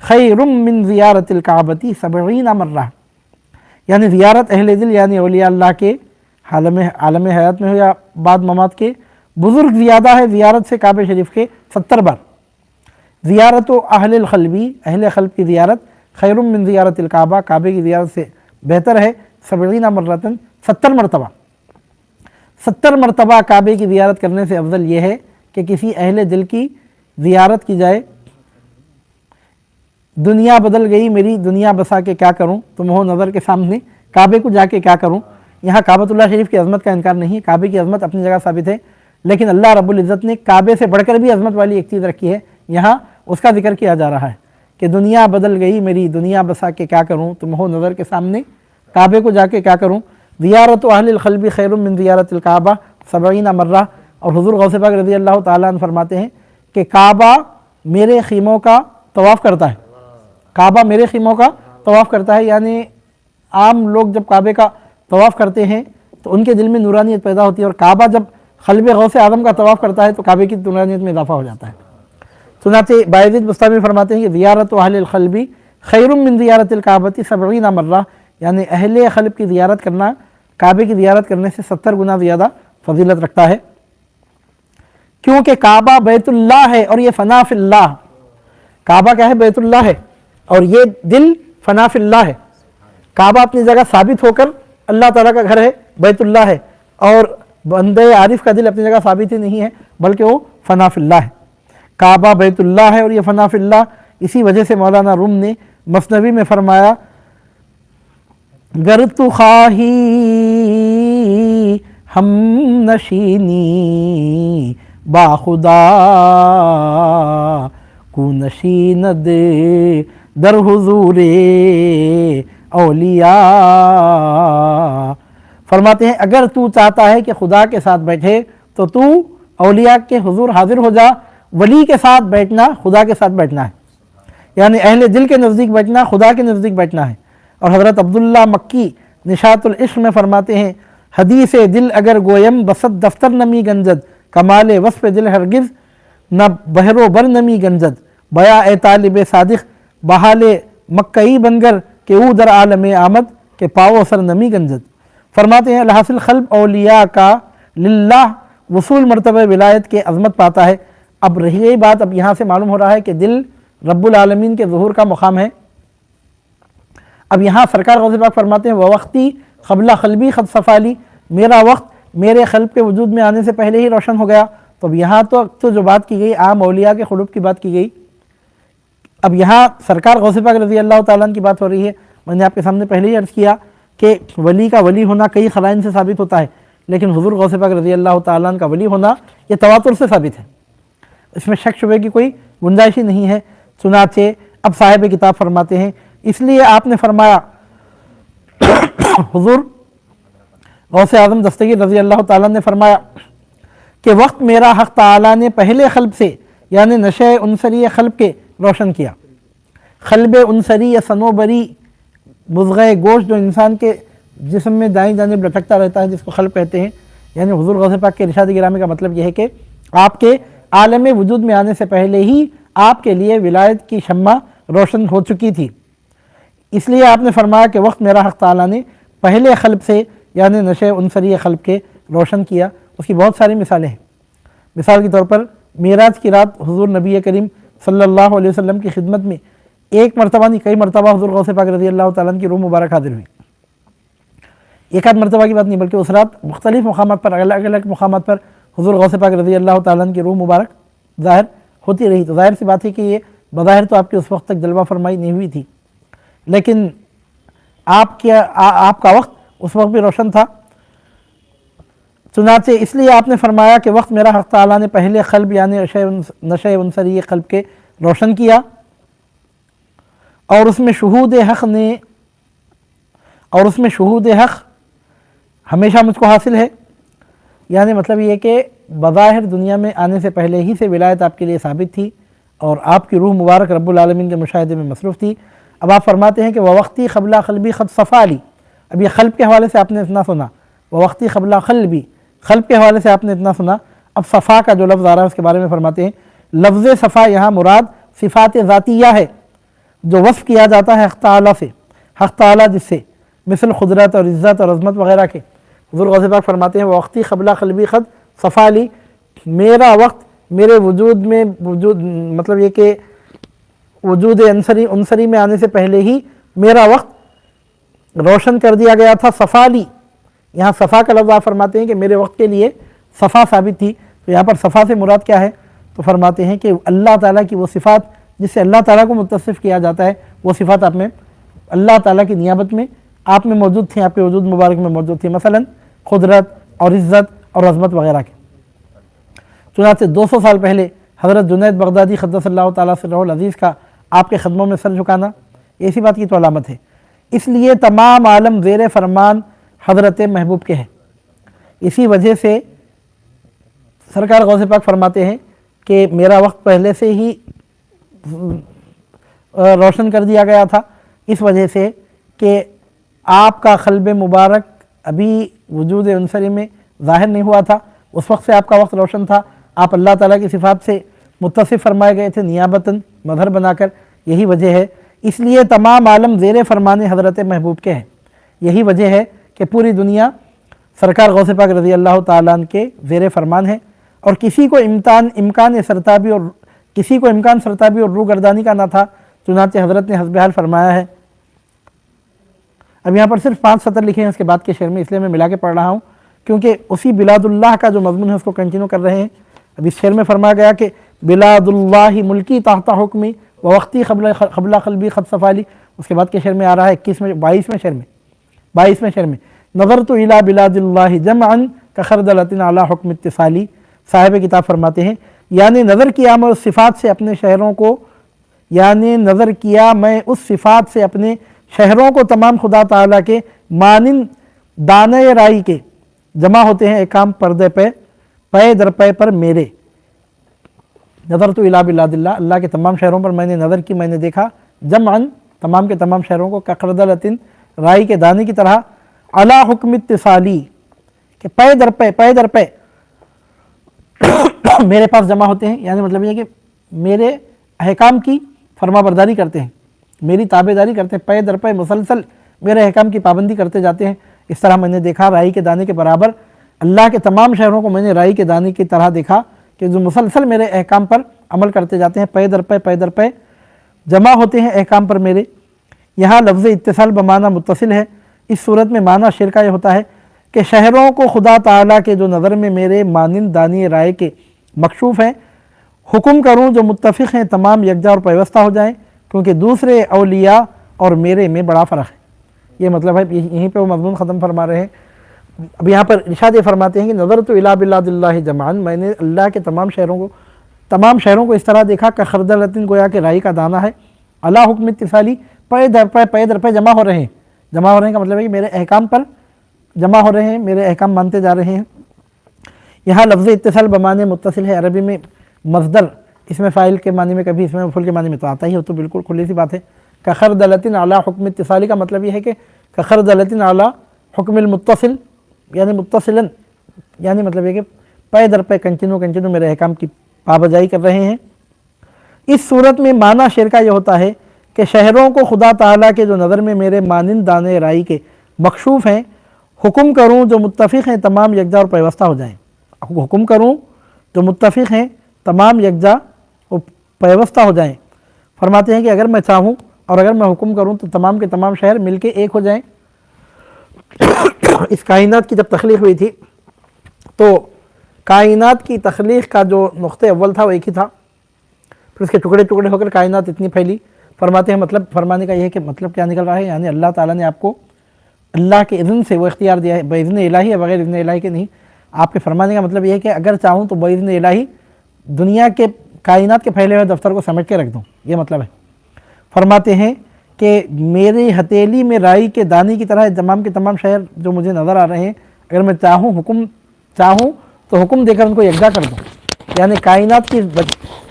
خیر من زیارت الکعبۃ 70 مرہ، یعنی زیارت اہل دل یعنی اولیاء اللہ کے عالم حیات میں ہو یا بعد ممات کے، بزرگ زیادہ ہے زیارت سے کعبہ شریف کے 70 بار۔ زیارت اہل القلبی، اہل قلب کی زیارت، خیر من زیارت الکعبہ، کعبے کی زیارت سے بہتر ہے، 70 مرتن، 70 مرتبہ، 70 مرتبہ کعبے کی زیارت کرنے سے افضل یہ ہے کہ کسی اہل دل کی زیارت کی جائے۔ دنیا بدل گئی میری، دنیا بسا کے کیا کروں، تم ہو نظر کے سامنے، کعبے کو جا کے کیا کروں۔ یہاں کعبۃ اللہ شریف کی عظمت کا انکار نہیں ہے، کعبے کی عظمت اپنی جگہ ثابت ہے، لیکن اللہ رب العزت نے کعبے سے بڑھ کر بھی عظمت والی ایک چیز رکھی ہے، یہاں اس کا ذکر کیا جا رہا ہے کہ دنیا بدل گئی میری، دنیا بسا کے کیا کروں، تم ہو نظر کے سامنے، کعبے کو جا کے کیا کروں۔ زیارت اہل القلب خیر من زیارت الکعبہ 70 مرہ۔ اور حضور غوث پاک رضی اللہ تعالیٰ عنہ فرماتے ہیں کہ کعبہ میرے خیموں کا طواف کرتا ہے، کعبہ میرے خیموں کا طواف کرتا ہے، یعنی عام لوگ جب کعبے کا طواف کرتے ہیں تو ان کے دل میں نورانیت پیدا ہوتی ہے، اور کعبہ جب قلب غوث اعظم کا طواف کرتا ہے تو کعبے کی نورانیت میں اضافہ ہو جاتا ہے۔ چنانچہ بایزید بسطامی فرماتے ہیں کہ زیارت اہل القلب خیر من زیارت الکعبۃ 70 مرہ، یعنی اہل قلب کی زیارت کرنا کعبے کی زیارت کرنے سے 70 گنا زیادہ فضیلت رکھتا ہے، کیونکہ کعبہ بیت اللہ ہے اور یہ فنا فی اللہ۔ کعبہ کیا ہے؟ بیت اللہ ہے، اور یہ دل فنا فی اللہ ہے۔ کعبہ اپنی جگہ ثابت ہو کر اللہ تعالیٰ کا گھر ہے، بیت اللہ ہے، اور بندے عارف کا دل اپنی جگہ ثابت ہی نہیں ہے بلکہ وہ فنا فی اللہ ہے۔ کعبہ بیت اللہ ہے اور یہ فنا فی اللہ۔ اسی وجہ سے مولانا روم نے مثنوی میں فرمایا، گر تو خواہی ہم نشینی با خدا کو نشیند در حضور اولیاء. فرماتے ہیں اگر تو چاہتا ہے کہ خدا کے ساتھ بیٹھے تو تو اولیاء کے حضور حاضر ہو جا. ولی کے ساتھ بیٹھنا خدا کے ساتھ بیٹھنا ہے، یعنی اہل دل کے نزدیک بیٹھنا خدا کے نزدیک بیٹھنا ہے. اور حضرت عبداللہ مکی نشاط العشق میں فرماتے ہیں حدیث دل اگر گویم بسط دفتر نمی گنجد، کمال وصف دل ہرگز نہ بحر و بر نمی گنجد. بیا اے طالب صادق بحال مکئی بنگر کہ او در عالم آمد کہ پاو سر نمی گنجد. فرماتے ہیں الحاصل قلب اولیاء کا للہ وصول مرتبہ ولایت کے عظمت پاتا ہے. اب رہی گئی بات، اب یہاں سے معلوم ہو رہا ہے کہ دل رب العالمین کے ظہور کا مقام ہے. اب یہاں سرکار غوث پاک فرماتے ہیں ووقتی قبل قلبی خد صفالی، میرا وقت میرے قلب کے وجود میں آنے سے پہلے ہی روشن ہو گیا. تو اب یہاں تو جو بات کی گئی عام اولیاء کے قلوب کی بات کی گئی. اب یہاں سرکار غوث پاک رضی اللہ تعالیٰ عنہ کی بات ہو رہی ہے. میں نے آپ کے سامنے پہلے ہی عرض کیا کہ ولی کا ولی ہونا کئی خزائن سے ثابت ہوتا ہے، لیکن حضور غوث پاک رضی اللہ تعالیٰ عنہ کا ولی ہونا یہ تواتر سے ثابت ہے، اس میں شک شبے کی کوئی گنجائش ہی نہیں ہے. چنانچہ اب صاحب کتاب فرماتے ہیں اس لیے آپ نے فرمایا حضور غوث اعظم دستگیر رضی اللہ تعالیٰ نے فرمایا کہ وقت میرا حق تعالیٰ نے پہلے قلب سے یعنی نشے عنصری قلب کے روشن کیا. قلب عنصری یا صنوبری مضغہ گوشت جو انسان کے جسم میں دائیں جانب لٹکتا رہتا ہے جس کو قلب کہتے ہیں، یعنی حضور غوث پاک کے ارشاد گرامی کا مطلب یہ ہے کہ آپ کے عالم وجود میں آنے سے پہلے ہی آپ کے لیے ولایت کی شمع روشن ہو چکی تھی. اس لیے آپ نے فرمایا کہ وقت میرا حق تعالیٰ نے پہلے قلب سے یعنی نشے عنصری قلب کے روشن کیا. اس کی بہت ساری مثالیں ہیں. مثال کے طور پر معراج کی رات حضور نبی کریم صلی اللہ علیہ وسلم کی خدمت میں ایک مرتبہ نہیں کئی مرتبہ حضور غوث پاک رضی اللہ تعالیٰ عنہ کی روح مبارک حاضر ہوئی. ایک آدھ مرتبہ کی بات نہیں بلکہ اس رات مختلف مقامات پر الگ الگ مقامات پر حضور غوث پاک رضی اللہ تعالیٰ عنہ کی روح مبارک ظاہر ہوتی رہی. تو ظاہر سی بات ہے کہ یہ بظاہر تو آپ کی اس وقت تک جلوہ فرمائی نہیں ہوئی تھی، لیکن آپ کا وقت اس وقت بھی روشن تھا. چنانچہ اس لیے آپ نے فرمایا کہ وقت میرا حق تعالیٰ نے پہلے قلب یعنی نشے عنصری قلب کے روشن کیا اور اس میں شہود حق ہمیشہ مجھ کو حاصل ہے. یعنی مطلب یہ کہ بظاہر دنیا میں آنے سے پہلے ہی سے ولایت آپ کے لیے ثابت تھی اور آپ کی روح مبارک رب العالمین کے مشاہدے میں مصروف تھی. اب آپ فرماتے ہیں کہ ووقتی قبل قلبی خد صفالی. اب یہ قلب کے حوالے سے آپ نے اتنا سنا، ووقتی قبل قلبی قلب کے حوالے سے آپ نے اتنا سنا. اب صفا کا جو لفظ آ رہا ہے اس کے بارے میں فرماتے ہیں لفظ صفا یہاں مراد صفات ذاتیہ ہے جو وصف کیا جاتا ہے حق تعالیٰ سے، حق تعالیٰ جس سے مثل قدرت اور عزت اور عظمت وغیرہ کے. حضور غوث پاک فرماتے ہیں وقتی قبل قلبی خد صفالی، میرا وقت میرے وجود میں مطلب یہ کہ وجود عنصری میں آنے سے پہلے ہی میرا وقت روشن کر دیا گیا تھا. صفالی یہاں صفا کا لفظ آپ فرماتے ہیں کہ میرے وقت کے لیے صفا ثابت تھی. تو یہاں پر صفا سے مراد کیا ہے؟ تو فرماتے ہیں کہ اللہ تعالیٰ کی وہ صفات جس سے اللہ تعالیٰ کو متصف کیا جاتا ہے وہ صفات آپ میں اللہ تعالیٰ کی نیابت میں آپ میں موجود تھیں، آپ کے وجود مبارک میں موجود تھی، مثلا قدرت اور عزت اور عظمت وغیرہ کے. چنانچہ 200 سال پہلے حضرت جنید بغدادی قدس اللہ تعالیٰ سرہ العزیز کا آپ کے قدموں میں سر جھکانا اسی بات کی تو علامت ہے. اس لیے تمام عالم زیر فرمان حضرت محبوب کے ہیں. اسی وجہ سے سرکار غوث پاک فرماتے ہیں کہ میرا وقت پہلے سے ہی روشن کر دیا گیا تھا، اس وجہ سے کہ آپ کا قلب مبارک ابھی وجود عنصری میں ظاہر نہیں ہوا تھا. اس وقت سے آپ کا وقت روشن تھا. آپ اللہ تعالیٰ کی صفات سے متصف فرمائے گئے تھے نیابتاً مظہر بنا کر. یہی وجہ ہے اس لیے تمام عالم زیر فرمان حضرت محبوب کے ہیں. یہی وجہ ہے کہ پوری دنیا سرکار غوث پاک رضی اللہ تعالیٰ عنہ کے زیر فرمان ہے اور کسی کو امکان سرتابی اور روح گردانی کا نہ تھا. چنانچہ حضرت نے حسب حال فرمایا ہے. اب یہاں پر صرف 5 سطر لکھے ہیں اس کے بعد کے شعر میں، اس لیے میں ملا کے پڑھ رہا ہوں کیونکہ اسی بلاد اللہ کا جو مضمون ہے اس کو کنٹینیو کر رہے ہیں. اب اس شعر میں فرمایا گیا کہ بلاد اللہ ملکی تحت حکمی ووقتی قبل قلبی خد صفالی. اس کے بعد کے شعر میں آ رہا ہے 22ویں شعر میں نظرت الی بلاد اللہ جمعا کخردلۃ علی حکم اتصالی. صاحب کتاب فرماتے ہیں یعنی نظر کیا میں اس صفات سے اپنے شہروں کو، یعنی نظر کیا میں اس صفات سے اپنے شہروں کو تمام خدا تعالیٰ کے مانند دانے رائی کے جمع ہوتے ہیں احکام پردے پہ پے در پے پر میرے۔ نظر تو الی بلاد اللہ، اللہ کے تمام شہروں پر میں نے نظر کی، میں نے دیکھا، جمعاً تمام کے تمام شہروں کو، کخردلتن رائی کے دانے کی طرح، علی حکم اتصالی کہ پے در پے پے در پے میرے پاس جمع ہوتے ہیں، یعنی مطلب یہ کہ میرے احکام کی فرما برداری کرتے ہیں، میری تابع داری کرتے ہیں، پے در پے مسلسل میرے احکام کی پابندی کرتے جاتے ہیں۔ اس طرح میں نے دیکھا رائی کے دانے کے برابر اللہ کے تمام شہروں کو میں نے رائی کے دانے کی طرح دیکھا کہ جو مسلسل میرے احکام پر عمل کرتے جاتے ہیں، پے در پے جمع ہوتے ہیں احکام پر میرے۔ یہاں لفظ اتصال بمعنی متصل ہے۔ اس صورت میں معنی شعر کا یہ ہوتا ہے کہ شہروں کو خدا تعالیٰ کے جو نظر میں میرے مانند دانی رائے کے مکشوف ہیں، حکم کروں جو متفق ہیں تمام یکجا اور پیوستہ ہو جائیں، کیونکہ دوسرے اولیاء اور میرے میں بڑا فرق ہے۔ یہ مطلب ہے، یہیں پہ وہ مضمون ختم فرما رہے ہیں۔ اب یہاں پر ارشاد فرماتے ہیں کہ نظر تو الی بلاد اللہ جمعاً، میں نے اللہ کے تمام شہروں کو اس طرح دیکھا کہ خردلتن گویا کہ رائی کا دانہ ہے، علی حکم اتصالی پے در پے جمع ہو رہے ہیں۔ جمع ہو رہے ہیں کا مطلب ہے کہ میرے احکام پر جمع ہو رہے ہیں، میرے احکام مانتے جا رہے ہیں۔ یہاں لفظ اتصال بمعنی متصل ہے۔ عربی میں مصدر اس میں فاعل کے معنی میں، کبھی اس میں مفعول کے معنی میں تو آتا ہی ہو، تو بالکل کھلی سی بات ہے۔ کخردلتن علی حکم اتصالی کا مطلب یہ ہے کہ کخردلتن علی حکم المتصل، یعنی متصلاً، یعنی مطلب یہ کہ پے در پے کنٹینیو میرے احکام کی پابجائی کر رہے ہیں۔ اس صورت میں معنی شعر کا یہ ہوتا ہے کہ شہروں کو خدا تعالیٰ کے جو نظر میں میرے مانند دانے رائی کے مکشوف ہیں، حکم کروں جو متفق ہیں تمام یکجا اور پیوستہ ہو جائیں۔ حکم کروں جو متفق ہیں تمام یکجا اور پیوستہ ہو جائیں۔ فرماتے ہیں کہ اگر میں چاہوں اور اگر میں حکم کروں تو تمام کے تمام شہر مل کے ایک ہو جائیں۔ اس کائنات کی جب تخلیق ہوئی تھی تو کائنات کی تخلیق کا جو نقطہ اول تھا وہ ایک ہی تھا، پھر اس کے ٹکڑے ٹکڑے ہو کر کائنات اتنی پھیلی۔ فرماتے ہیں مطلب فرمانے کا یہ ہے کہ مطلب کیا نکل رہا ہے، یعنی اللہ تعالیٰ نے آپ کو اللہ کے اذن سے وہ اختیار دیا ہے، باذن الہی ہے، بغیر اذن الہی کے نہیں۔ آپ کے فرمانے کا مطلب یہ ہے کہ اگر چاہوں تو باذن الہی دنیا کے کائنات کے پھیلے ہوئے دفتر کو سمیٹ کے رکھ دوں، یہ مطلب ہے۔ فرماتے ہیں کہ میری ہتھیلی میں رائی کے دانی کی طرح تمام کے تمام شہر جو مجھے نظر آ رہے ہیں، اگر میں چاہوں تو حکم دے کر ان کو یکجا کر دوں، یعنی کائنات کی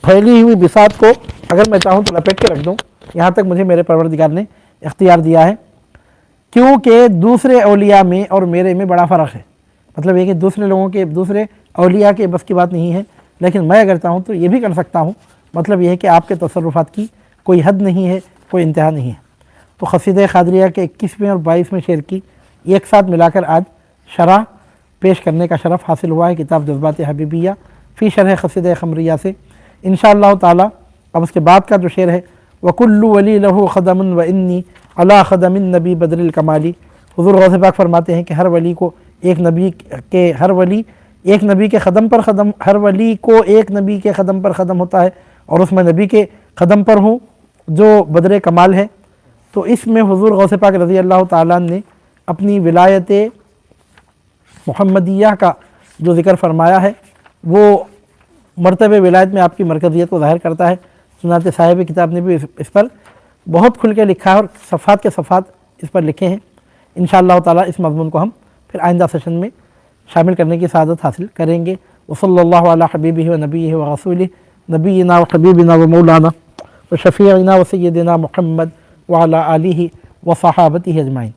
پھیلی ہوئی بساط کو اگر میں چاہوں تو لپیٹ کے رکھ دوں۔ یہاں تک مجھے میرے پروردگار نے اختیار دیا ہے، کیونکہ دوسرے اولیاء میں اور میرے میں بڑا فرق ہے۔ مطلب یہ کہ دوسرے اولیاء کے بس کی بات نہیں ہے، لیکن میں اگر چاہوں تو یہ بھی کر سکتا ہوں۔ مطلب یہ ہے کہ آپ کے تصرفات کی کوئی حد نہیں ہے، کوئی انتہا نہیں ہے۔ تو قصیدہ قادریہ کے 21ویں اور 22ویں شعر کی ایک ساتھ ملا کر آج شرح پیش کرنے کا شرف حاصل ہوا ہے کتاب جذبات حبیبیہ فی شرح قصیدہ قمریہ سے۔ انشاءاللہ تعالی اب اس کے بعد کا جو شعر ہے، وَكُلُّ وَلِي لَهُ خَدَمٌ وَإِنِّي عَلَىٰ خَدَمِ النَّبِي بَدْرِ الْكَمَالِ۔ حضور غوث پاک فرماتے ہیں کہ ہر ولی کو ایک نبی کے قدم پر قدم، ہر ولی کو ایک نبی کے قدم پر قدم ہوتا ہے، اور اس میں نبی کے قدم پر ہوں جو بدر کمال ہے۔ تو اس میں حضور غوث پاک رضی اللہ تعالیٰ نے اپنی ولایت محمدیہ کا جو ذکر فرمایا ہے وہ مرتبہ ولایت میں آپ کی مرکزیت کو ظاہر کرتا ہے۔ چنانچہ صاحب کتاب نے بھی اس پر بہت کھل کے لکھا ہے اور صفحات کے صفحات اس پر لکھے ہیں۔ انشاءاللہ تعالیٰ اس مضمون کو ہم پھر آئندہ سیشن میں شامل کرنے کی سعادت حاصل کریں گے۔ وصلی اللہ علی حبیبہ و نبیہ و رسولہ نبینا و حبیبنا و مولانا و شفیعنا و سیدنا محمد وعلی آلہ و صحابتہ اجمعین۔